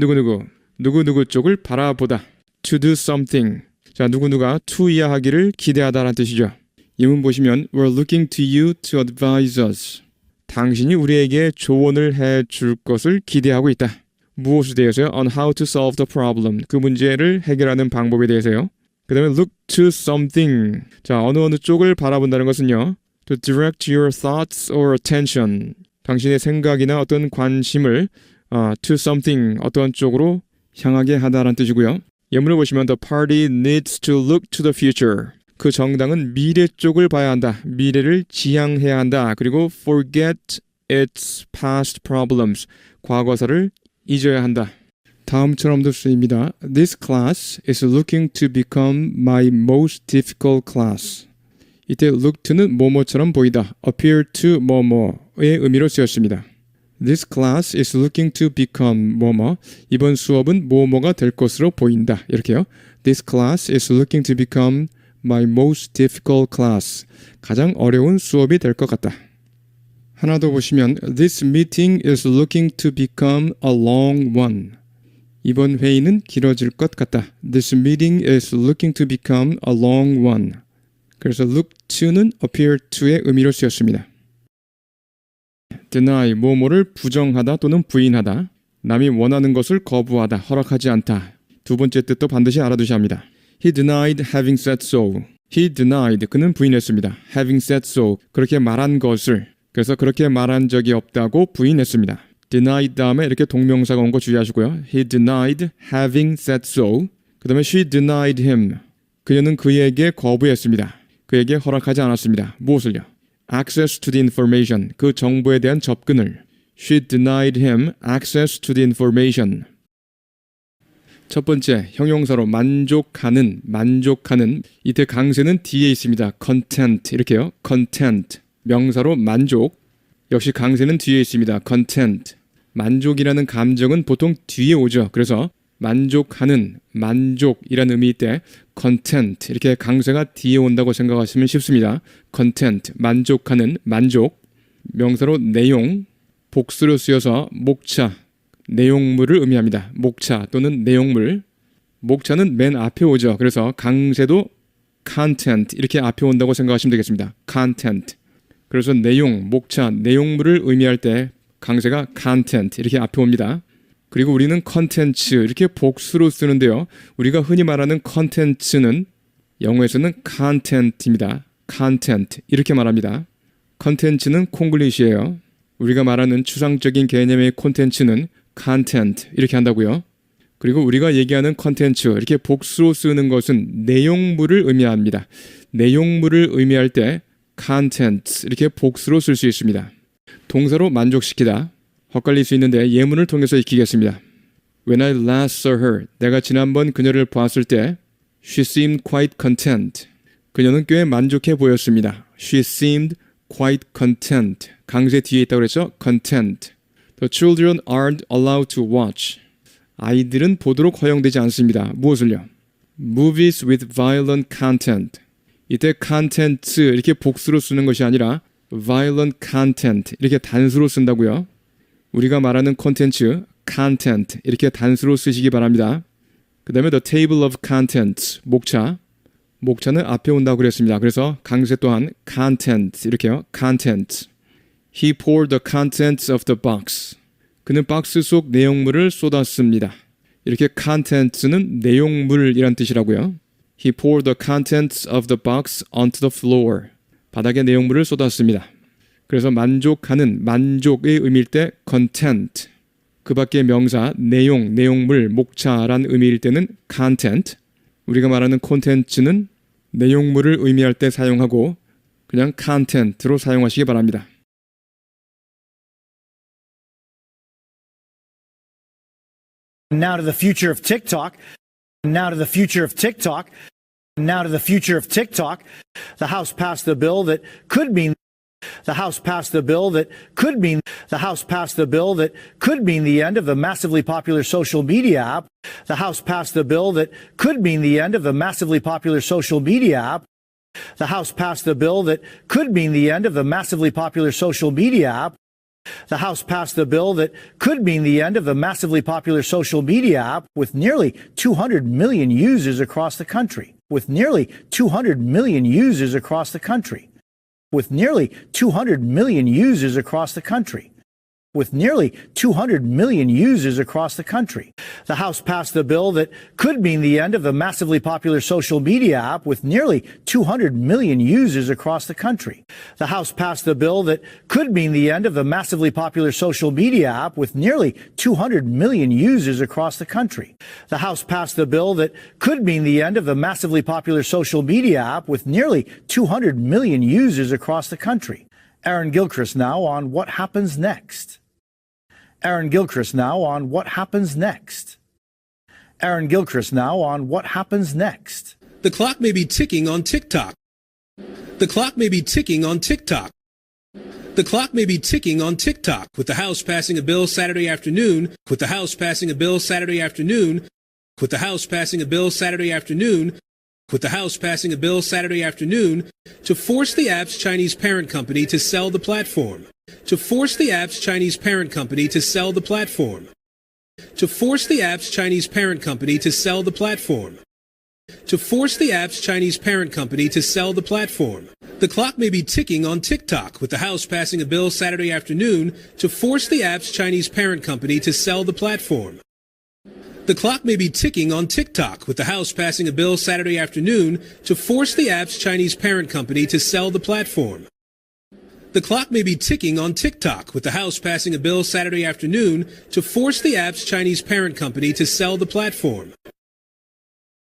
누구누구 쪽을 바라보다. To do something. 자, 누구누가 to 이하하기를 기대하다라는 뜻이죠. 예문 보시면 We're looking to you to advise us. 당신이 우리에게 조언을 해줄 것을 기대하고 있다. 무엇에 대해서요? On how to solve the problem. 그 문제를 해결하는 방법에 대해서요. 그 다음에 look to something. 자, 어느 쪽을 바라본다는 것은요. To direct your thoughts or attention. 당신의 생각이나 어떤 관심을 to something, 어떤 쪽으로 향하게 하다라는 뜻이고요. 예문을 보시면 The party needs to look to the future. 그 정당은 미래 쪽을 봐야 한다. 미래를 지향해야 한다. 그리고 forget its past problems. 과거사를 잊어야 한다. 다음처럼도 쓰입니다. This class is looking to become my most difficult class. 이때 look to는 뭐뭐처럼 보이다. appear to 뭐뭐의 의미로 쓰였습니다. This class is looking to become 뭐뭐. 이번 수업은 뭐뭐가 될 것으로 보인다. 이렇게요. This class is looking to become my most difficult class. 가장 어려운 수업이 될 것 같다. 하나 더 보시면 This meeting is looking to become a long one. 이번 회의는 길어질 것 같다. This meeting is looking to become a long one. 그래서 look to는 appear to의 의미로 쓰였습니다. deny, 뭐뭐를 부정하다 또는 부인하다. 남이 원하는 것을 거부하다, 허락하지 않다. 두 번째 뜻도 반드시 알아두셔야 합니다. He denied having said so. He denied, 그는 부인했습니다. Having said so, 그렇게 말한 것을. 그래서 그렇게 말한 적이 없다고 부인했습니다. denied 다음에 이렇게 동명사가 온 거 주의하시고요. He denied having said so. 그 다음에 she denied him. 그녀는 그에게 거부했습니다. 그에게 허락하지 않았습니다. 무엇을요? Access to the information. 그 정보에 대한 접근을. She denied him access to the information. 첫 번째 형용사로 만족하는 이때 강세는 뒤에 있습니다. content 이렇게요. content 명사로 만족 역시 강세는 뒤에 있습니다. content 만족이라는 감정은 보통 뒤에 오죠. 그래서 만족하는 만족이라는 의미 때 content 이렇게 강세가 뒤에 온다고 생각하시면 쉽습니다. content 만족하는 만족 명사로 내용 복수로 쓰여서 목차 내용물을 의미합니다. 목차 또는 내용물 목차는 맨 앞에 오죠. 그래서 강세도 content 이렇게 앞에 온다고 생각하시면 되겠습니다. content 그래서 내용, 목차, 내용물을 의미할 때 강세가 content 이렇게 앞에 옵니다. 그리고 우리는 컨텐츠 이렇게 복수로 쓰는데요. 우리가 흔히 말하는 컨텐츠는 영어에서는 content입니다. content 이렇게 말합니다. 컨텐츠는 콩글리시예요. 우리가 말하는 추상적인 개념의 콘텐츠는 content 이렇게 한다고요. 그리고 우리가 얘기하는 컨텐츠 이렇게 복수로 쓰는 것은 내용물을 의미합니다. 내용물을 의미할 때 content 이렇게 복수로 쓸 수 있습니다. 동사로 만족시키다 헛갈릴 수 있는데 예문을 통해서 익히겠습니다. When I last saw her, 내가 지난번 그녀를 보았을 때 she seemed quite content. 그녀는 꽤 만족해 보였습니다. She seemed quite content. 강세 뒤에 있다고 그랬죠? content. The children aren't allowed to watch. 아이들은 보도록 허용되지 않습니다. 무엇을요? Movies with violent content. 이때 content 이렇게 복수로 쓰는 것이 아니라 violent content 이렇게 단수로 쓴다고요. 우리가 말하는 콘텐츠 content 이렇게 단수로 쓰시기 바랍니다. 그 다음에 the table of contents 목차는 앞에 온다고 그랬습니다. 그래서 강세 또한 content 이렇게요. content He poured the contents of the box. 그는 박스 속 내용물을 쏟았습니다. 이렇게 contents는 내용물이란 뜻이라고요. He poured the contents of the box onto the floor. 바닥에 내용물을 쏟았습니다. 그래서 만족하는 만족의 의미일 때 content. 그 밖의 명사 내용, 내용물, 목차란 의미일 때는 content. 우리가 말하는 콘텐츠는 내용물을 의미할 때 사용하고 그냥 content로 사용하시기 바랍니다. Now to the future of TikTok. Now to the future of TikTok. Now to the future of TikTok. The House passed a bill that could mean the House passed a bill that could mean the House passed a bill that could mean the end of the massively popular social media app. The House passed a bill that could mean the end of the massively popular social media app. The House passed a bill that could mean the end of the massively popular social media app. The House passed a bill that could mean the end of the massively popular social media app with nearly 200 million users across the country. With nearly 200 million users across the country. With nearly 200 million users across the country. With nearly 200 million users across the country. The House passed a bill that could mean the end of the massively popular social media app with nearly 200 million users across the country. The House passed a bill that could mean the end of the massively popular social media app with nearly 200 million users across the country. The House passed a bill that could mean the end of the massively popular social media app with nearly 200 million users across the country. Aaron Gilchrist now on what happens next. Aaron Gilchrist now on what happens next. Aaron Gilchrist now on what happens next. The clock may be ticking on TikTok. The clock may be ticking on TikTok. The clock may be ticking on TikTok with the House passing a bill Saturday afternoon, with the House passing a bill Saturday afternoon, with the House passing a bill Saturday afternoon, with the House passing a bill Saturday afternoon to force the app's Chinese parent company to sell the platform. To force the app's Chinese parent company to sell the platform. To force the app's Chinese parent company to sell the platform. To force the app's Chinese parent company to sell the platform. The clock may be ticking on TikTok with the House passing a bill Saturday afternoon to force the app's Chinese parent company to sell the platform. The clock may be ticking on TikTok with the House passing a bill Saturday afternoon to force the app's Chinese parent company to sell the platform. The clock may be ticking on TikTok with the House passing a bill Saturday afternoon to force the app's Chinese parent company to sell the platform.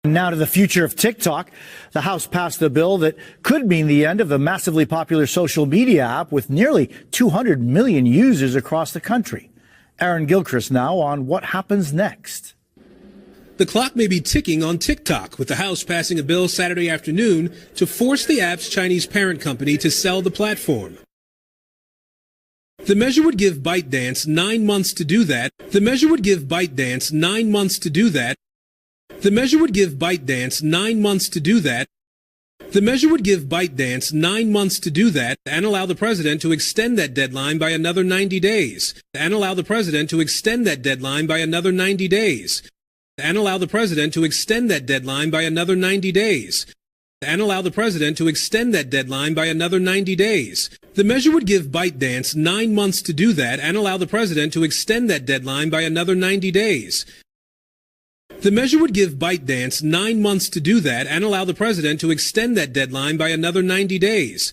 Now to the future of TikTok. The House passed a bill that could mean the end of the massively popular social media app with nearly 200 million users across the country. Aaron Gilchrist now on what happens next. The clock may be ticking on TikTok, with the House passing a bill Saturday afternoon to force the app's Chinese parent company to sell the platform. The measure would give ByteDance 9 months to do that. The measure would give ByteDance 9 months to do that. The measure would give ByteDance 9 months to do that. The measure would give ByteDance 9 months to do that and allow the president to extend that deadline by another 90 days. And allow the president to extend that deadline by another 90 days. And allow the president to extend that deadline by another 90 days. And allow the president to extend that deadline by another 90 days. The measure would give ByteDance 9 months to do that and allow the president to extend that deadline by another 90 days. The measure would give ByteDance 9 months to do that and allow the president to extend that deadline by another 90 days.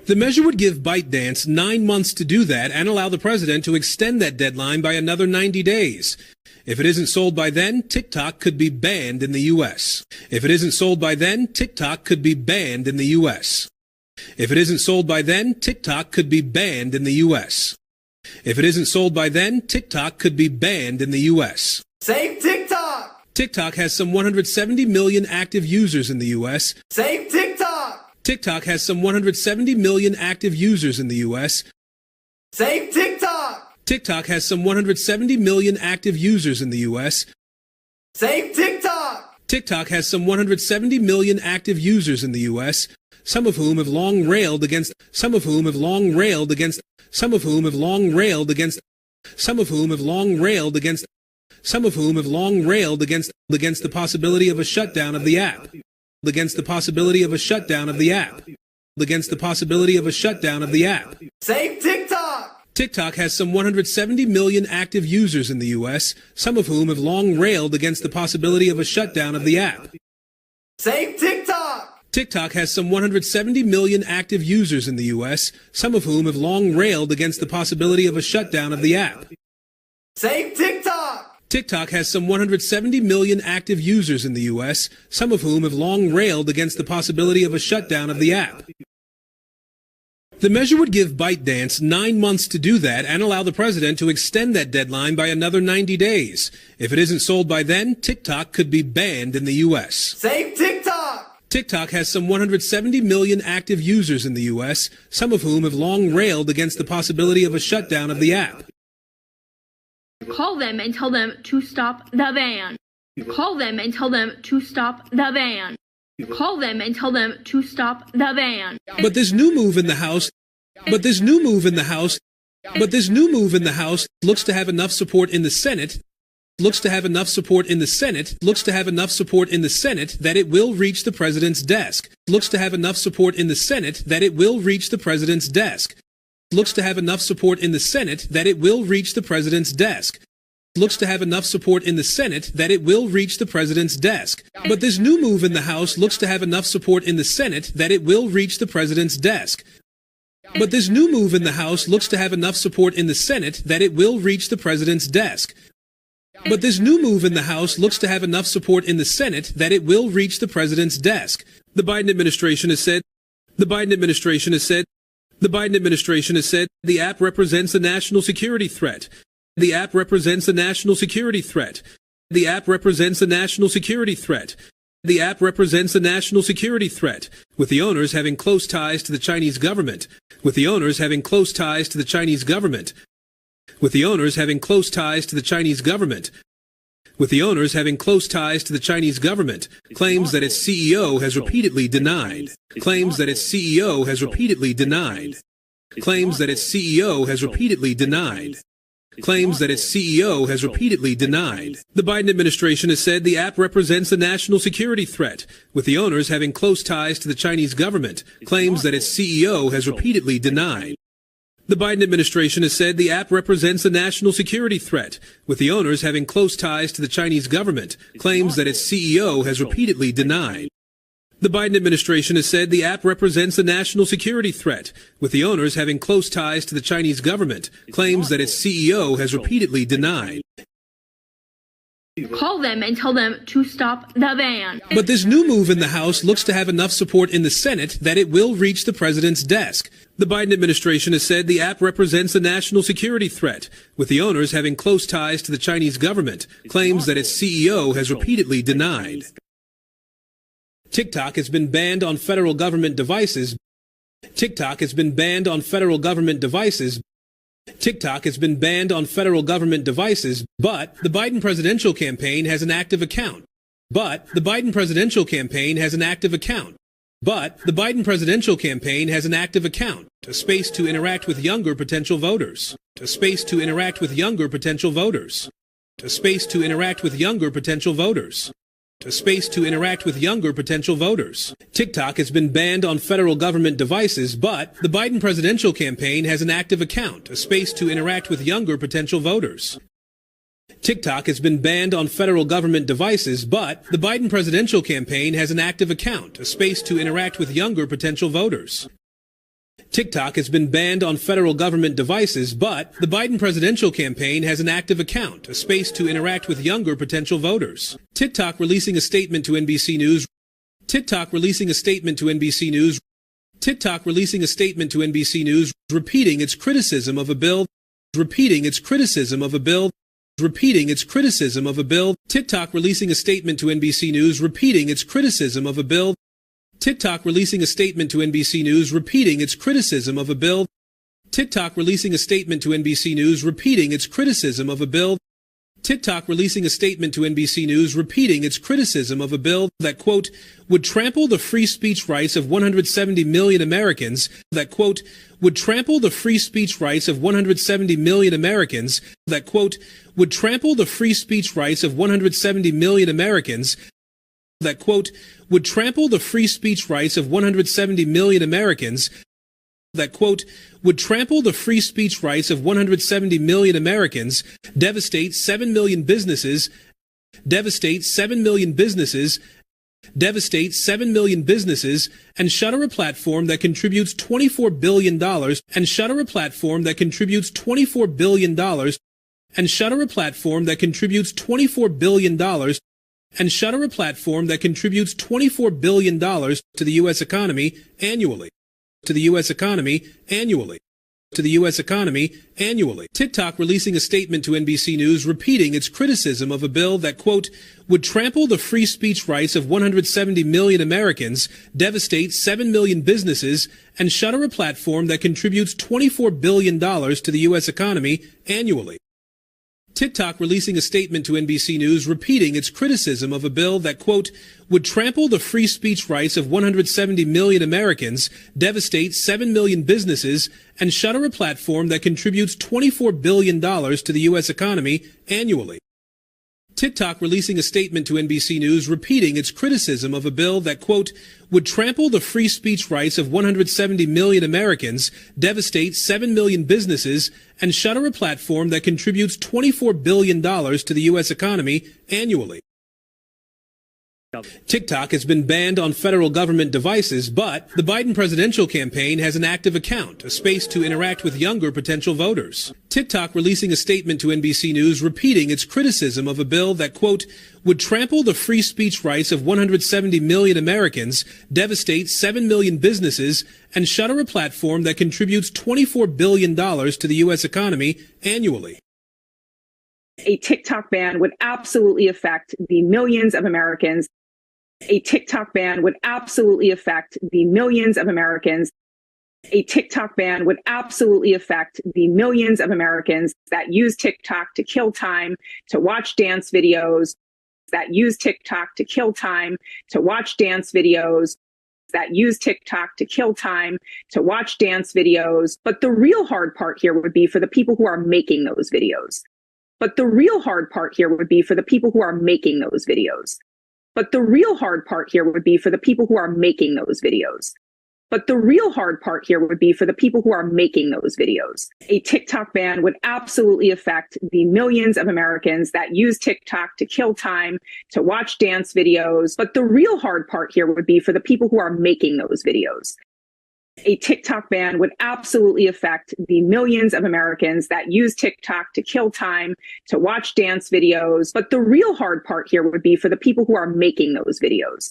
The measure would give ByteDance 9 months to do that and allow the president to extend that deadline by another 90 days. If it isn't sold by then, TikTok could be banned in the U.S. If it isn't sold by then, TikTok could be banned in the U.S. If it isn't sold by then, TikTok could be banned in the U.S. If it isn't sold by then, TikTok could be banned in the U.S. Save TikTok! TikTok has some 170 million active users in the U.S. Save TikTok! TikTok has some 170 million active users in the U.S. Save TikTok! TikTok has some 170 million active users in the U.S. Save TikTok! TikTok has some 170 million active users in the U.S., some of whom have long railed against some of whom have long railed against some of whom have long railed against some of whom have long railed against some of whom have long railed against the possibility of a shutdown of the app, against the possibility of a shutdown of the app, against the possibility of a shutdown of the app. Save TikTok! TikTok has some 170 million active users in the U.S., some of whom have long railed against the possibility of a shutdown of the app. Save TikTok! TikTok has some 170 million active users in the U.S., some of whom have long railed against the possibility of a shutdown of the app. Save TikTok! TikTok has some 170 million active users in the U.S., some of whom have long railed against the possibility of a shutdown of the app. The measure would give ByteDance 9 months to do that and allow the president to extend that deadline by another 90 days. If it isn't sold by then, TikTok could be banned in the U.S. Save TikTok! TikTok has some 170 million active users in the U.S., some of whom have long railed against the possibility of a shutdown of the app. Call them and tell them to stop the ban. Call them and tell them to stop the ban. Call them and tell them to stop the ban. But this new move in the House looks to have enough support in the Senate that it will reach the president's desk. Looks to have enough support in the Senate that it will reach the president's desk. Looks to have enough support in the Senate that it will reach the president's desk. Looks to have enough support in the Senate that it will reach the president's desk. But this new move in the House looks to have enough support in the Senate that it will reach the president's desk. But this new move in the House looks to have enough support in the Senate that it will reach the president's desk. But this new move in the House looks to have enough support in the Senate that it will reach the president's desk. The Biden administration has said the app represents a national security threat. The app represents a national security threat. The app represents a national security threat. The app represents a national security threat, with the owners having close ties to the Chinese government. With the owners having close ties to the Chinese government. With the owners having close ties to the Chinese government. With the owners having close ties to the Chinese government, claims that its CEO has repeatedly denied. Claims that its CEO has repeatedly denied. Claims that its CEO has repeatedly denied. Claims that its CEO has repeatedly denied. The Biden administration has said the app represents a national security threat, with the owners having close ties to the Chinese government, claims that its CEO has repeatedly denied. The Biden administration has said the app represents a national security threat, with the owners having close ties to the Chinese government, claims that its CEO has repeatedly denied. The Biden administration has said the app represents a national security threat, with the owners having close ties to the Chinese government, claims that its CEO has repeatedly denied. Call them and tell them to stop the van. But this new move in the House looks to have enough support in the Senate that it will reach the president's desk. The Biden administration has said the app represents a national security threat, with the owners having close ties to the Chinese government, claims that its CEO has repeatedly denied. TikTok has been banned on federal government devices. TikTok has been banned on federal government devices. TikTok has been banned on federal government devices, but the Biden presidential campaign has an active account. But the Biden presidential campaign has an active account. But the Biden presidential campaign has an active account, a space to interact with younger potential voters, a space to interact with younger potential voters, a space to interact with younger potential voters, a space to interact with younger potential voters. TikTok has been banned on federal government devices, but the Biden presidential campaign has an active account, a space to interact with younger potential voters. TikTok has been banned on federal government devices, but the Biden presidential campaign has an active account, a space to interact with younger potential voters. TikTok has been banned on federal government devices, but the Biden presidential campaign has an active account, a space to interact with younger potential voters. TikTok releasing a statement to NBC News. TikTok releasing a statement to NBC News. TikTok releasing a statement to NBC News, repeating its criticism of a bill, repeating its criticism of a bill, repeating its criticism of a bill. TikTok releasing a statement to NBC News, repeating its criticism of a bill. TikTok releasing a statement to NBC News, repeating its criticism of a bill. TikTok releasing a statement to NBC News, repeating its criticism of a bill. TikTok releasing a statement to NBC News, repeating its criticism of a bill that, quote, would trample the free speech rights of 170 million Americans, that, quote, would trample the free speech rights of 170 million Americans, that, quote, would trample the free speech rights of 170 million Americans, that, quote, would trample the free speech rights of 170 million Americans, that, quote, would trample the free speech rights of 170 million Americans, devastate 7 million businesses, devastate 7 million businesses, devastate 7 million businesses, and shutter a platform that contributes $24 billion, and shutter a platform that contributes $24 billion, and shutter a platform that contributes $24 billion, and shutter a platform that contributes $24 billion to the U.S. economy annually. To the U.S. economy annually. To the U.S. economy annually. TikTok releasing a statement to NBC News, repeating its criticism of a bill that, quote, would trample the free speech rights of 170 million Americans, devastate 7 million businesses, and shutter a platform that contributes $24 billion to the U.S. economy annually. TikTok releasing a statement to NBC News, repeating its criticism of a bill that, quote, would trample the free speech rights of 170 million Americans, devastate 7 million businesses, and shutter a platform that contributes $24 billion to the U.S. economy annually. TikTok releasing a statement to NBC News, repeating its criticism of a bill that, quote, would trample the free speech rights of 170 million Americans, devastate 7 million businesses, and shutter a platform that contributes $24 billion to the U.S. economy annually. TikTok has been banned on federal government devices, but the Biden presidential campaign has an active account, a space to interact with younger potential voters. TikTok releasing a statement to NBC News, repeating its criticism of a bill that, quote, would trample the free speech rights of 170 million Americans, devastate 7 million businesses, and shutter a platform that contributes $24 billion to the U.S. economy annually. A TikTok ban would absolutely affect the millions of Americans. A TikTok ban would absolutely affect the millions of Americans. A TikTok ban would absolutely affect the millions of Americans that use TikTok to kill time, to watch dance videos, that use TikTok to kill time, to watch dance videos, that use TikTok to kill time, to watch dance videos. But the real hard part here would be for the people who are making those videos. But the real hard part here would be for the people who are making those videos. But the real hard part here would be for the people who are making those videos. But the real hard part here would be for the people who are making those videos. A TikTok ban would absolutely affect the millions of Americans that use TikTok to kill time, to watch dance videos. But the real hard part here would be for the people who are making those videos. A TikTok ban would absolutely affect the millions of Americans that use TikTok to kill time, to watch dance videos. But the real hard part here would be for the people who are making those videos.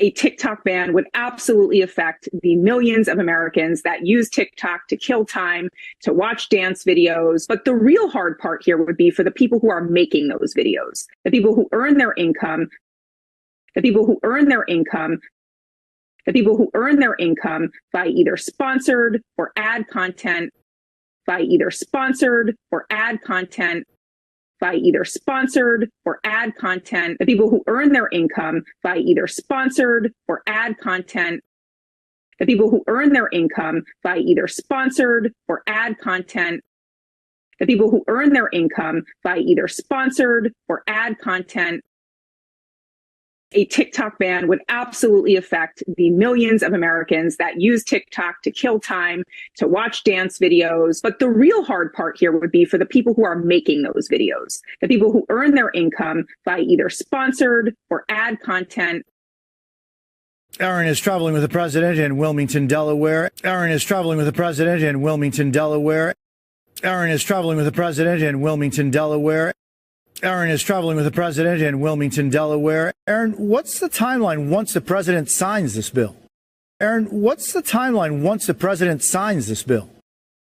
A TikTok ban would absolutely affect the millions of Americans that use TikTok to kill time, to watch dance videos. But the real hard part here would be for the people who are making those videos, the people who earn their income, the people who earn their income by either sponsored or ad content, by either sponsored or ad content, by either sponsored or ad content, the people who earn their income by either sponsored or ad content, the people who earn their income by either sponsored or ad content, the people who earn their income by either sponsored or ad content. A TikTok ban would absolutely affect the millions of Americans that use TikTok to kill time, to watch dance videos. But the real hard part here would be for the people who are making those videos, the people who earn their income by either sponsored or ad content. Aaron is traveling with the president in Wilmington, Delaware. Aaron is traveling with the president in Wilmington, Delaware. Aaron is traveling with the president in Wilmington, Delaware. Aaron is traveling with the president in Wilmington, Delaware. Aaron, what's the timeline once the president signs this bill? Aaron, what's the timeline once the president signs this bill?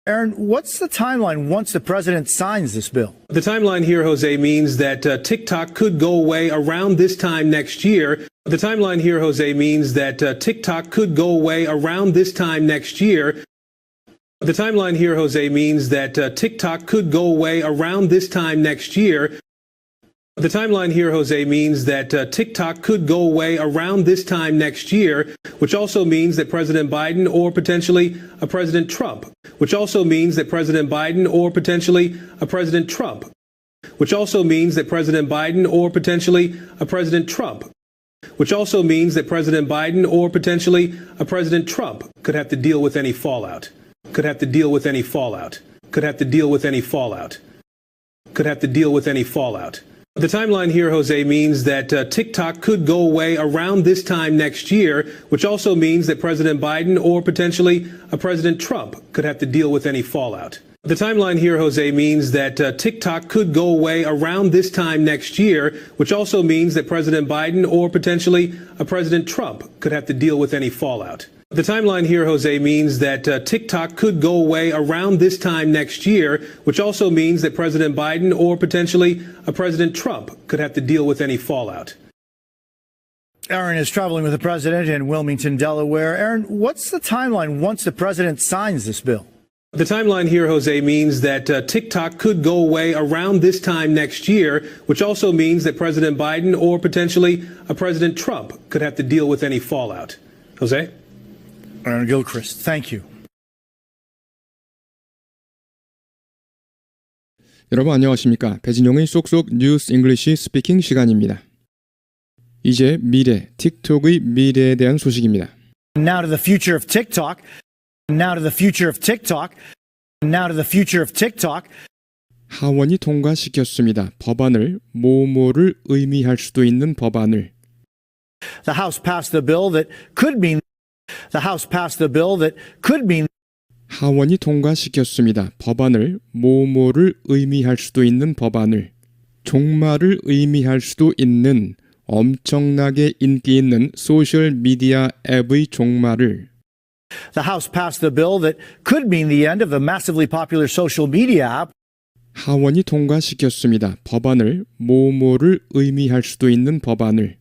Aaron, what's the timeline once the president signs this bill? The timeline here, Jose, means that TikTok could go away around this time next year. The timeline here, Jose, means that TikTok could go away around this time next year. The timeline here, Jose, means that TikTok could go away around this time next year. The timeline here, Jose, means that TikTok could go away around this time next year, which also means that President Biden or potentially a President Trump, which also means that President Biden or potentially a President Trump, which also means that President Biden or potentially a President Trump, which also means that President Biden or potentially a President Trump could have to deal with any fallout, could have to deal with any fallout, could have to deal with any fallout, could have to deal with any fallout. The timeline here, Jose, means that TikTok could go away around this time next year, which also means that President Biden or potentially a President Trump could have to deal with any fallout. The timeline here, Jose, means that TikTok could go away around this time next year, which also means that President Biden or potentially a President Trump could have to deal with any fallout. The timeline here, Jose, means that TikTok could go away around this time next year, which also means that President Biden or potentially a President Trump could have to deal with any fallout. Aaron is traveling with the president in Wilmington, Delaware. Aaron, what's the timeline once the president signs this bill? The timeline here, Jose, means that TikTok could go away around this time next year, which also means that President Biden or potentially a President Trump could have to deal with any fallout. Jose? Aaron Gilchrist, thank you. 여러분 안녕하십니까? 배진용의 쏙쏙 뉴스 잉글리시 스피킹 시간입니다. 이제 미래, 틱톡의 미래에 대한 소식입니다. Now to the future of TikTok. Now to the future of TikTok. Now to the future of TikTok. 하원이 통과시켰습니다. 법안을 뭐뭐를 의미할 수도 있는 법안을. The House passed a bill that could mean 하원이 통과시켰습니다. 법안을 뭐뭐를 의미할 수도 있는 법안을. 종말을 의미할 수도 있는 엄청나게 인기 있는 소셜 미디어 앱의 종말을. The House passed a bill that could mean the end of the massively popular social media app. 하원이 통과시켰습니다. 법안을 뭐뭐를 의미할 수도 있는 법안을.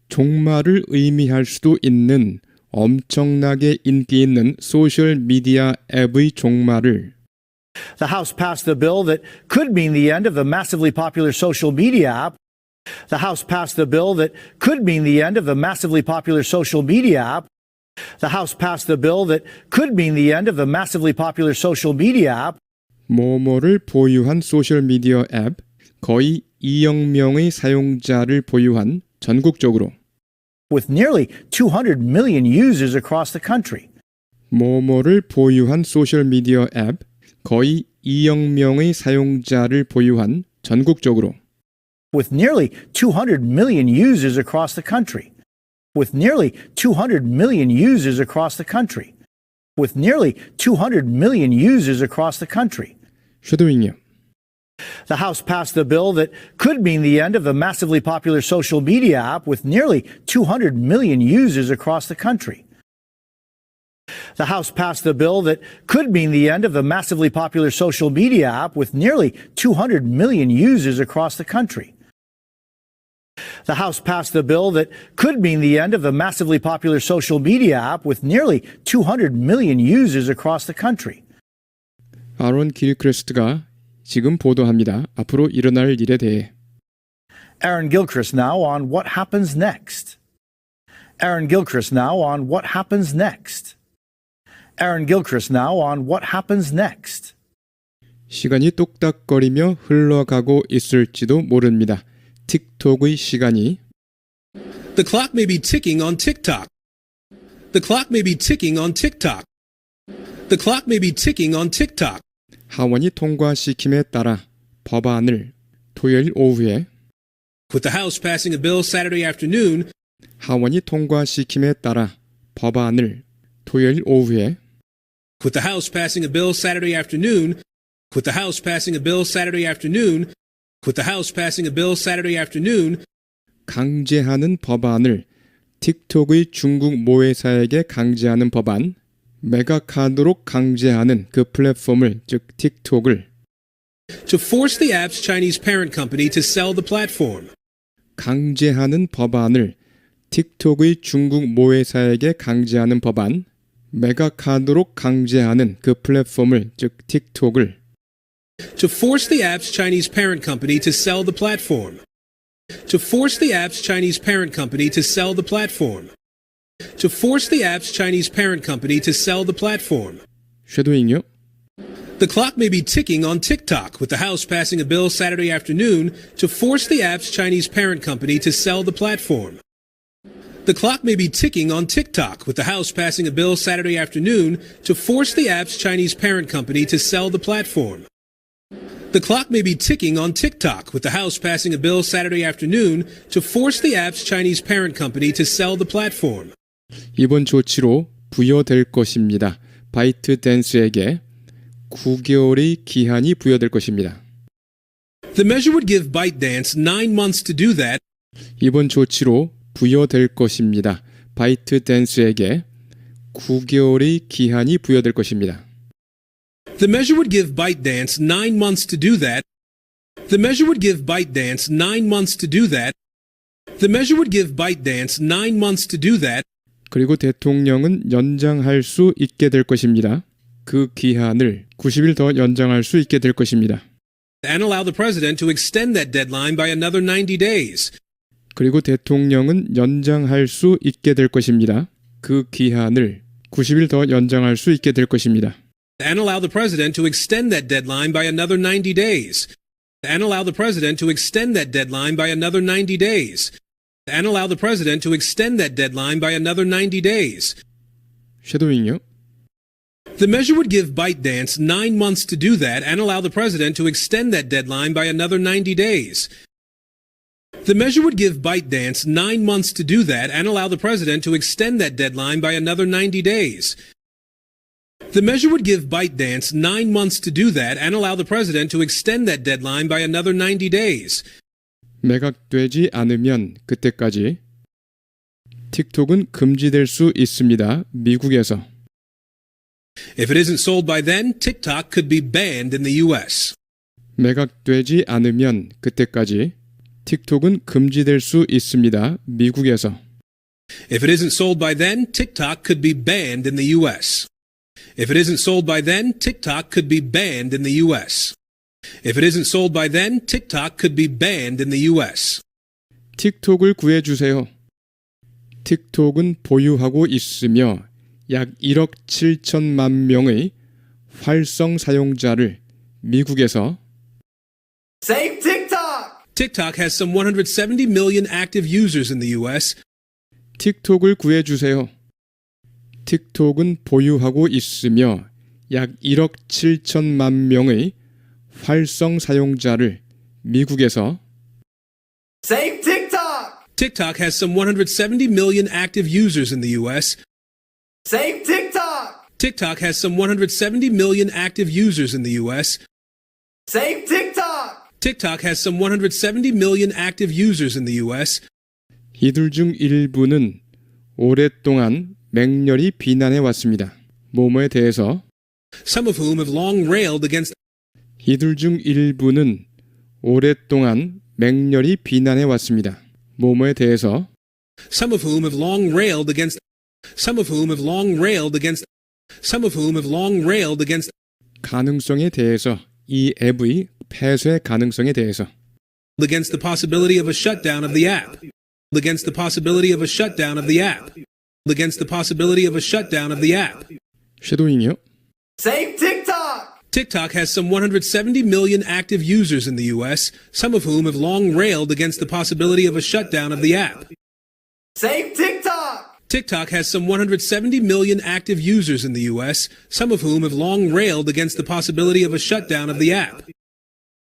종말을 의미할 수도 있는 엄청나게 인기 있는 소셜 미디어 앱의 종말을. The House passed a bill that could mean the end of the massively popular social media app. The House passed a bill that could mean the end of the massively popular social media app. The House passed a bill that could mean the end of the massively popular social media app. 뭐뭐를 보유한 소셜 미디어 앱 거의 2억 명의 사용자를 보유한 전국적으로. With nearly 200 million users across the country. 뭐뭐를 보유한 소셜 미디어 앱 거의 2억 명의 사용자를 보유한 전국적으로. With nearly 200 million users across the country. With nearly 200 million users across the country. with nearly 200 million users across the country. 쉐도잉이요. The House passed a bill that could mean the end of the massively popular social media app with nearly 200 million users across the country. The House passed a bill that could mean the end of the massively popular social media app with nearly 200 million users across the country. The House passed a bill that could mean the end of the massively popular social media app with nearly 200 million users across the country. 아론 길크레스트가 지금 보도합니다. 앞으로 일어날 일에 대해. Aaron Gilchrist now on what happens next. Aaron Gilchrist now on what happens next. Aaron Gilchrist now on what happens next. 시간이 똑딱거리며 흘러가고 있을지도 모릅니다. 틱톡의 시간이 The clock may be ticking on TikTok. The clock may be ticking on TikTok. The clock may be ticking on TikTok. 하원이 통과시킴에 따라 법안을 토요일 오후에 With the House passing a bill Saturday afternoon, 하원이 통과시킴에 따라 법안을 토요일 오후에 with the House passing a bill Saturday afternoon, with the House passing a bill Saturday afternoon, with the House passing a bill Saturday afternoon, 강제하는 법안을 틱톡의 중국 모회사에게 강제하는 법안, 매각하도록 강제하는 그 플랫폼을 즉 틱톡을 to force the app's Chinese parent company to sell the platform. 강제하는 법안을 틱톡의 중국 모회사에게 강제하는 법안, 매각하도록 강제하는 그 플랫폼을 즉 틱톡을 To force the app's Chinese parent company to sell the platform. To force the app's Chinese parent company to sell the platform. To force the app's Chinese parent company to sell the platform. 쉐도잉요. The clock may be ticking on TikTok, with the House passing a bill Saturday afternoon to force the app's Chinese parent company to sell the platform. The clock may be ticking on TikTok, with the House passing a bill Saturday afternoon to force the app's Chinese parent company to sell the platform. The clock may be ticking on TikTok, with the House passing a bill Saturday afternoon to force the app's Chinese parent company to sell the platform. 이번 조치로 부여될 것입니다. 바이트댄스에게 9개월의 기한이 부여될 것입니다. The measure would give ByteDance 9 months to do that. 이번 조치로 부여될 것입니다. 바이트댄스에게 9개월의 기한이 부여될 것입니다. The measure would give ByteDance 9 months to do that. The measure would give ByteDance 9 months to do that. The measure would give ByteDance 9 months to do that. 그리고 대통령은 연장할 수 있게 될 것입니다. 그 기한을 90일 더 연장할 수 있게 될 것입니다. And allow the president to extend that deadline by another 90 days. 그리고 대통령은 연장할 수 있게 될 것입니다. 그 기한을 90일 더 연장할 수 있게 될 것입니다. And allow the president to extend that deadline by another 90 days. And allow the president to extend that deadline by another 90 days. And allow the president to extend that deadline by another 90 days. 쉐도잉요. The measure would give ByteDance 9 months to do that and allow the president to extend that deadline by another 90 days. The measure would give ByteDance 9 months to do that and allow the president to extend that deadline by another 90 days. The measure would give ByteDance 9 months to do that and allow the president to extend that deadline by another 90 days. 매각되지 않으면 그때까지 틱톡은 금지될 수 있습니다. 미국에서. If it isn't sold by then, TikTok could be banned in the US. 매각되지 않으면 그때까지 틱톡은 금지될 수 있습니다. 미국에서. If it isn't sold by then, TikTok could be banned in the US. If it isn't sold by then, TikTok could be banned in the US. If it isn't sold by then, TikTok could be banned in the US. 틱톡을 구해주세요. 틱톡은 보유하고 있으며 약 1억 7천만 명의 활성 사용자를 미국에서 Save TikTok! TikTok has some 170 million active users in the US. 틱톡을 구해주세요. 틱톡은 보유하고 있으며 약 1억 7천만 명의 활성 사용자를 미국에서 Save TikTok! TikTok has some 170 million active users in the US. Save TikTok! TikTok has some 170 million active users in the U.S. Save TikTok! TikTok has some 170 million active users in the U.S. 이들 중 일부는 오랫동안 맹렬히 비난해 왔습니다. 뭐뭐에 대해서 Some of whom have long railed against 이들 중 일부는 오랫동안 맹렬히 비난해 왔습니다. 뭐뭐에 대해서 some of whom have long railed against some of whom have long railed against some of whom have long railed against 가능성에 대해서 이 앱의 폐쇄 가능성에 대해서 against the possibility of a shutdown of the app against the possibility of a shutdown of the app against the possibility of a shutdown of the app. 쉐도잉이요. Save TikTok! TikTok has some 170 million active users in the U.S., some of whom have long railed against the possibility of a shutdown of the app. Save TikTok! TikTok has some 170 million active users in the U.S., some of whom have long railed against the possibility of a shutdown of the app.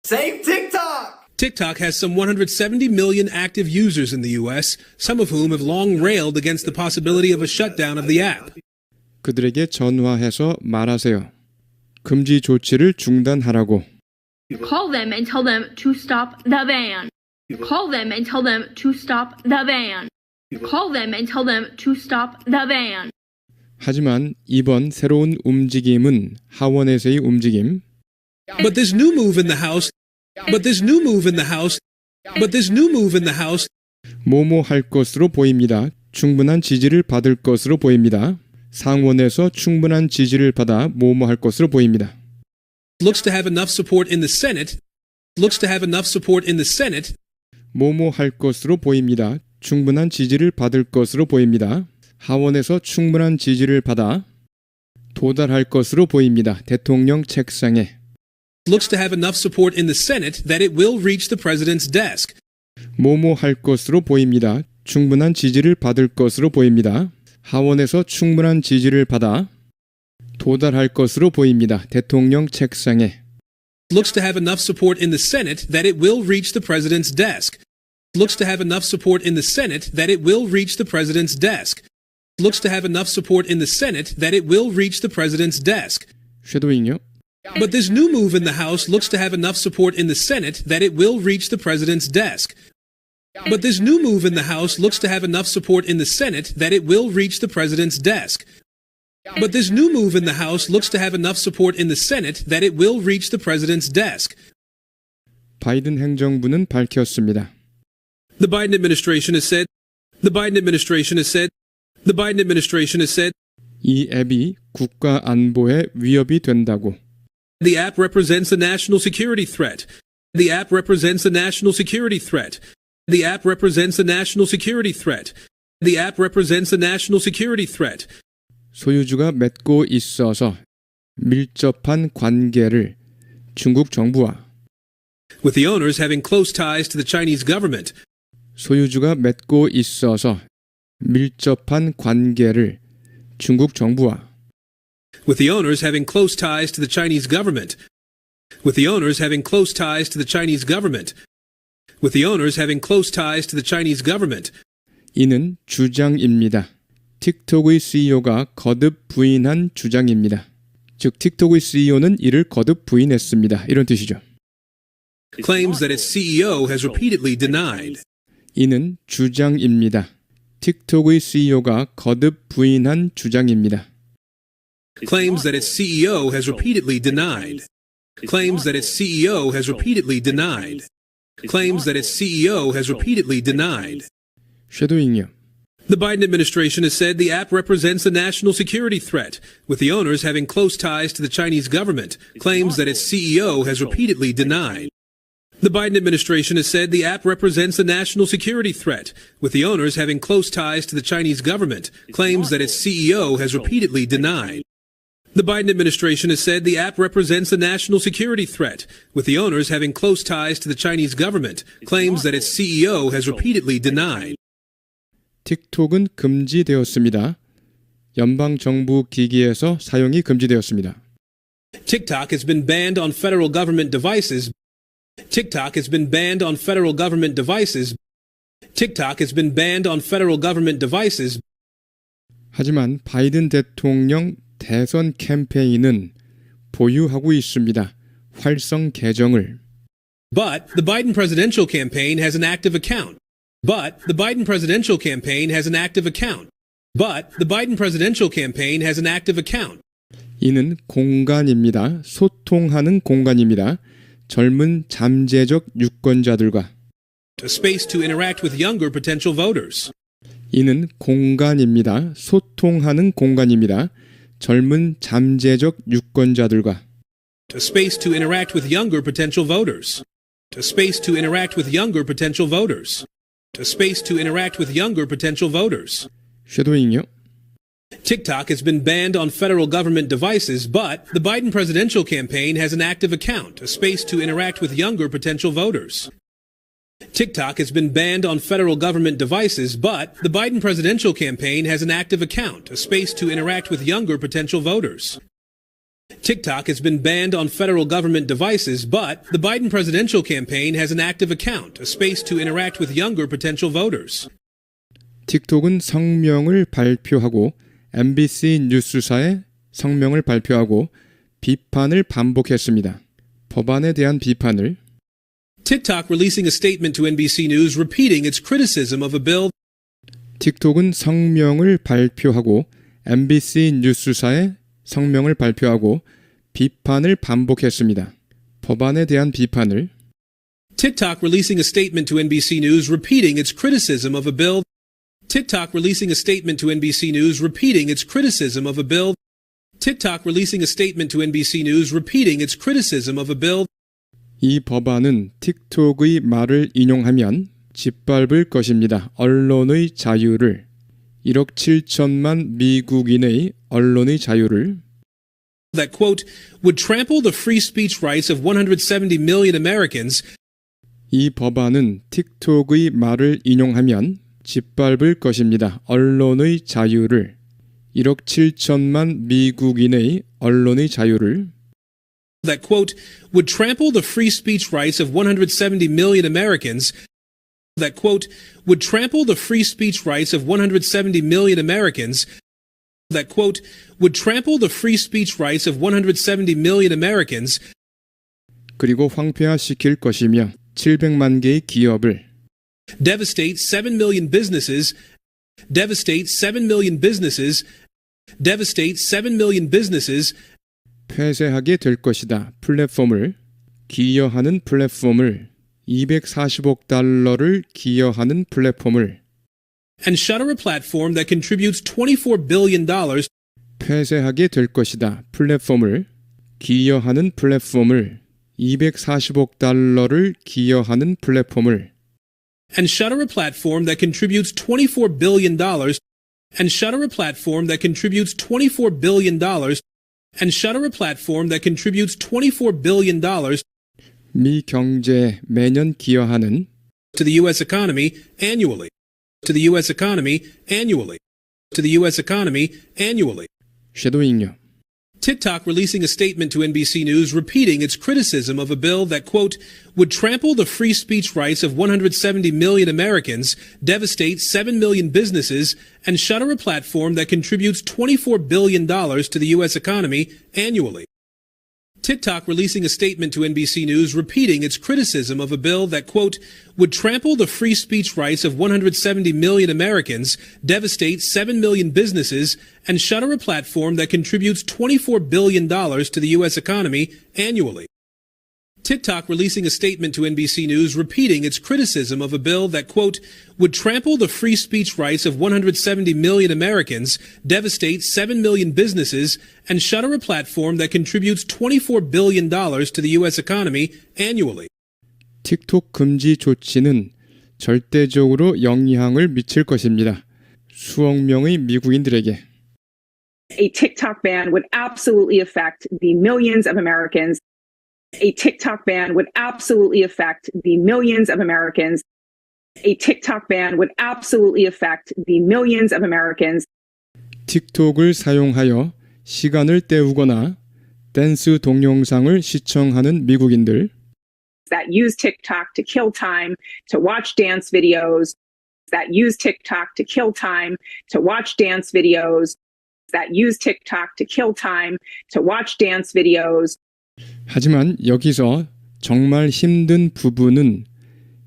Save TikTok! TikTok has some 170 million active users in the U.S., some of whom have long railed against the possibility of a shutdown of the app. 그들에게 전화해서 말하세요. 금지 조치를 중단하라고. Call them and tell them to stop the ban. Call them and tell them to stop the ban. Call them and tell them to stop the ban. 하지만 이번 새로운 움직임은 하원에서의 움직임, But this new move in the House, but this new move in the House, but this new move in the House 뭐뭐 할 것으로 보입니다. 충분한 지지를 받을 것으로 보입니다. 상원에서 충분한 지지를 받아 뭐뭐 할 것으로 보입니다. looks to have enough support in the Senate, looks to have enough support in the Senate, 뭐뭐 할 것으로 보입니다. 충분한 지지를 받을 것으로 보입니다. 하원에서 충분한 지지를 받아 도달할 것으로 보입니다. 대통령 책상에. looks to have enough support in the Senate that it will reach the president's desk. 뭐뭐 할 것으로 보입니다. 충분한 지지를 받을 것으로 보입니다. 하원에서 충분한 지지를 받아 도달할 것으로 보입니다. 대통령 책상에. looks to have enough support in the Senate that it will reach the president's desk. looks to have enough support in the Senate that it will reach the president's desk. looks to have enough support in the Senate that it will reach the president's desk. 쉐도잉요. But this new move in the House looks to have enough support in the Senate that it will reach the president's desk. But this new move in the House looks to have enough support in the Senate that it will reach the president's desk. But this new move in the House looks to have enough support in the Senate that it will reach the president's desk. 바이든 행정부는 밝혔습니다. The Biden administration has said, the Biden administration has said, the Biden administration has said, 이 앱이 국가 안보에 위협이 된다고. the app represents a national security threat. The app represents a national security threat. The app represents a national security threat. The app represents a national security threat. 소유주가 맺고 있어서 밀접한 관계를 중국 정부와 With the owners having close ties to the Chinese government, 소유주가 맺고 있어서 밀접한 관계를 중국 정부와 with the owners having close ties to the Chinese government, with the owners having close ties to the Chinese government, with the owners having close ties to the Chinese government, 이는 주장입니다. 틱톡의 CEO가 거듭 부인한 주장입니다. 즉 틱톡의 CEO는 이를 거듭 부인했습니다. 이런 뜻이죠. claims that its CEO has repeatedly denied. 이는 주장입니다. 틱톡의 CEO가 거듭 부인한 주장입니다. Claims that its CEO has repeatedly denied. Claims that its CEO has repeatedly denied. Claims that its CEO has repeatedly denied. 쉐도잉이요. The Biden administration has said the app represents a national security threat, with the owners having close ties to the Chinese government, claims that its CEO has repeatedly denied. The Biden administration has said the app represents a national security threat, with the owners having close ties to the Chinese government, claims that its CEO has repeatedly denied. The Biden administration has said the app represents a national security threat, with the owners having close ties to the Chinese government, claims that its CEO has repeatedly denied. 틱톡은 금지되었습니다. 연방 정부 기기에서 사용이 금지되었습니다. TikTok has been banned on federal government devices. TikTok has been banned on federal government devices. TikTok has been banned on federal government devices. 하지만 바이든 대통령 대선 캠페인은 보유하고 있습니다. 활성 계정을. But the Biden presidential campaign has an active account. But the Biden presidential campaign has an active account. But the Biden presidential campaign has an active account. 이는 공간입니다. 소통하는 공간입니다. 젊은 잠재적 유권자들과. A space to interact with younger potential voters. 이는 공간입니다. 소통하는 공간입니다. 젊은 잠재적 유권자들과. A space to interact with younger potential voters. A space to interact with younger potential voters. A space to interact with younger potential voters. 쉐도잉요. TikTok has been banned on federal government devices, but the Biden presidential campaign has an active account, a space to interact with younger potential voters. TikTok has been banned on federal government devices, but the Biden presidential campaign has an active account, a space to interact with younger potential voters. TikTok has been banned on federal government devices, but the Biden presidential campaign has an active account, a space to interact with younger potential voters. 틱톡은 성명을 발표하고 MBC 뉴스사에 성명을 발표하고 비판을 반복했습니다. 법안에 대한 비판을. TikTok releasing a statement to NBC News repeating its criticism of a bill. 틱톡은 성명을 발표하고 MBC 뉴스사에 성명을 발표하고 비판을 반복했습니다. 법안에 대한 비판을. TikTok releasing a statement to NBC News repeating its criticism of a bill. TikTok releasing a statement to NBC News repeating its criticism of a bill. TikTok releasing a statement to NBC News repeating its criticism of a bill. 이 법안은 틱톡의 말을 인용하면 짓밟을 것입니다. 언론의 자유를. 1억 7천만 미국인의 언론의 자유를. That quote would trample the free speech rights of 170 million Americans. 이 법안은 틱톡의 말을 인용하면 짓밟을 것입니다. 언론의 자유를. 1억 7천만 미국인의 언론의 자유를. That quote would trample the free speech rights of 170 million Americans. That quote would trample the free speech rights of 170 million Americans. That quote would trample the free speech rights of 170 million Americans. 그리고 황폐화시킬 것이며 700만 개의 기업을. Devastate 7 million businesses. Devastate 7 million businesses. Devastate 7 million businesses. 폐쇄하게 될 것이다. 플랫폼을. 기여하는 플랫폼을. 240억 달러를 기여하는 플랫폼을. And shutter a platform that contributes $24 billion. 폐쇄하게 될 것이다. 플랫폼을. 기여하는 플랫폼을. 240억 달러를 기여하는 플랫폼을. And shutter a platform that contributes $24 billion. And shutter a platform that contributes $24 billion. And shutter a platform that contributes $24 billion. 미 경제에 매년 기여하는. To the U.S. economy annually. To the U.S. economy annually. To the U.S. economy annually. 쉐도잉요. TikTok releasing a statement to NBC News repeating its criticism of a bill that, quote, would trample the free speech rights of 170 million Americans, devastate 7 million businesses, and shutter a platform that contributes $24 billion to the U.S. economy annually. TikTok releasing a statement to NBC News repeating its criticism of a bill that, quote, would trample the free speech rights of 170 million Americans, devastate 7 million businesses, and shutter a platform that contributes $24 billion to the U.S. economy annually. TikTok releasing a statement to NBC News repeating its criticism of a bill that, quote, would trample the free speech rights of 170 million Americans, devastate 7 million businesses, and shutter a platform that contributes $24 billion to the U.S. economy annually. 틱톡 금지 조치는 절대적으로 영향을 미칠 것입니다. 수억 명의 미국인들에게. A TikTok ban would absolutely affect the millions of Americans. A TikTok ban would absolutely affect the millions of Americans. A TikTok ban would absolutely affect the millions of Americans. 틱톡을 사용하여 시간을 때우거나 댄스 동영상을 시청하는 미국인들. That use TikTok to kill time, to watch dance videos. That use TikTok to kill time, to watch dance videos. that use TikTok to kill time, to watch dance videos. 하지만 여기서 정말 힘든 부분은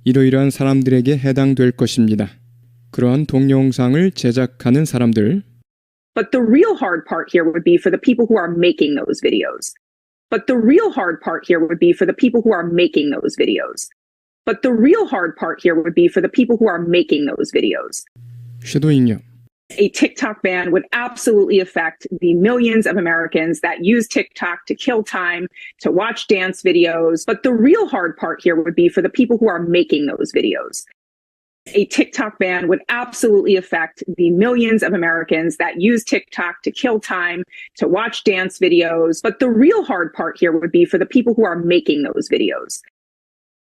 이러이러한 사람들에게 해당될 것입니다. 그러한 동영상을 제작하는 사람들, But the real hard part here would be for the people who are making those videos. But the real hard part here would be for the people who are making those videos. But the real hard part here would be for the people who are making those videos. 섀도잉요. A TikTok ban would absolutely affect the millions of Americans that use TikTok to kill time, to watch dance videos. But the real hard part here would be for the people who are making those videos. A TikTok ban would absolutely affect the millions of Americans that use TikTok to kill time, to watch dance videos. But the real hard part here would be for the people who are making those videos.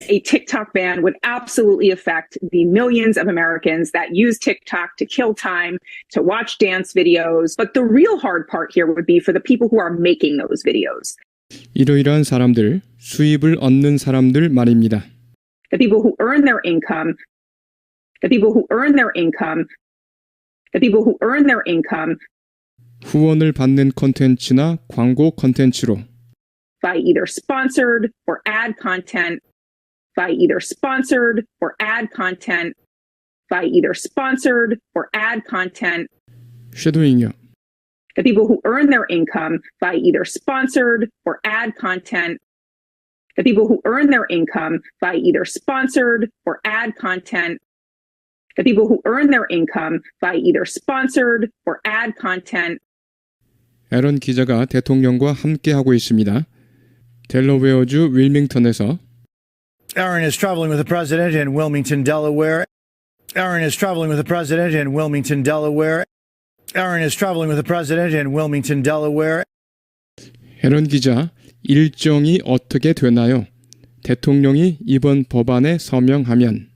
A TikTok ban would absolutely affect the millions of Americans that use TikTok to kill time, to watch dance videos. But the real hard part here would be for the people who are making those videos. 이러이러한 사람들, 수입을 얻는 사람들 말입니다. The people who earn their income, the people who earn their income, the people who earn their income 후원을 받는 콘텐츠나 광고 콘텐츠로 by either sponsored or ad content, by either sponsored or ad content, by either sponsored or ad content. 섀도잉요. The people who earn their income by either sponsored or ad content. The people who earn their income by either sponsored or ad content. The people who earn their income by either sponsored or ad content. 에런 기자가 대통령과 함께하고 있습니다. 델러웨어주 윌밍턴에서 Aaron is traveling with the president in Wilmington, Delaware. Aaron is traveling with the president in Wilmington, Delaware. Aaron is traveling with the president in Wilmington, Delaware. 에런 기자, 일정이 어떻게 되나요? 대통령이 이번 법안에 서명하면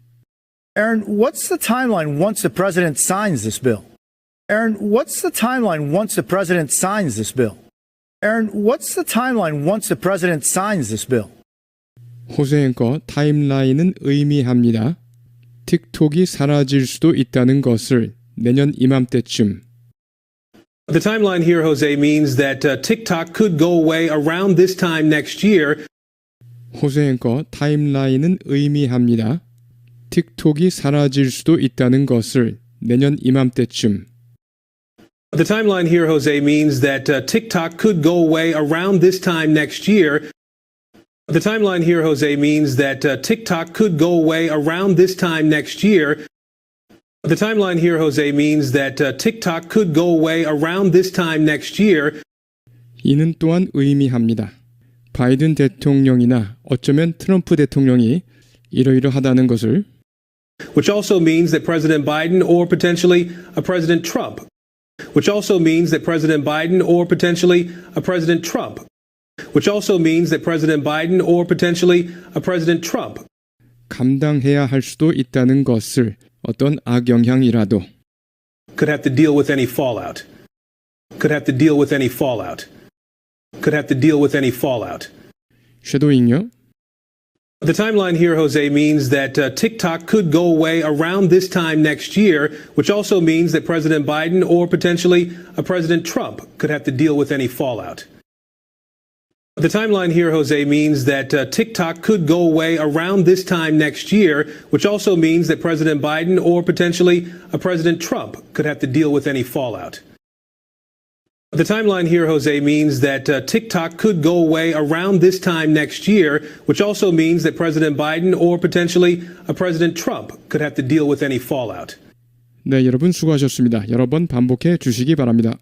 Aaron, what's the timeline once the president signs this bill? Aaron, what's the timeline once the president signs this bill? Aaron, what's the timeline once the president signs this bill? 호세 앵커 타임라인은 의미합니다. 틱톡이 사라질 수도 있다는 것을 내년 이맘때쯤 The timeline here, Jose, means that TikTok could go away around this time next year. 호세 앵커 타임라인은 의미합니다. 틱톡이 사라질 수도 있다는 것을 내년 이맘때쯤 The timeline here, Jose, means that TikTok could go away around this time next year. The timeline here, Jose, means that TikTok could go away around this time next year. The timeline here, Jose, means that TikTok could go away around this time next year. 이는 또한 의미합니다. 바이든 대통령이나 어쩌면 트럼프 대통령이 이러이러하다는 것을 Which also means that President Biden or potentially a President Trump. Which also means that President Biden or potentially a President Trump. Which also means that President Biden or potentially a President Trump. 감당해야 할 수도 있다는 것을 어떤 악영향이라도 Could have to deal with any fallout. Could have to deal with any fallout. Could have to deal with any fallout. 섀도잉요. The timeline here, Jose, means that TikTok could go away around this time next year, which also means that President Biden or potentially a President Trump could have to deal with any fallout. The timeline here, Jose, means that TikTok could go away around this time next year, which also means that President Biden or potentially a President Trump could have to deal with any fallout. The timeline here, Jose, means that TikTok could go away around this time next year, which also means that President Biden or potentially a President Trump could have to deal with any fallout. 네, 여러분 수고하셨습니다. 여러 번 반복해 주시기 바랍니다.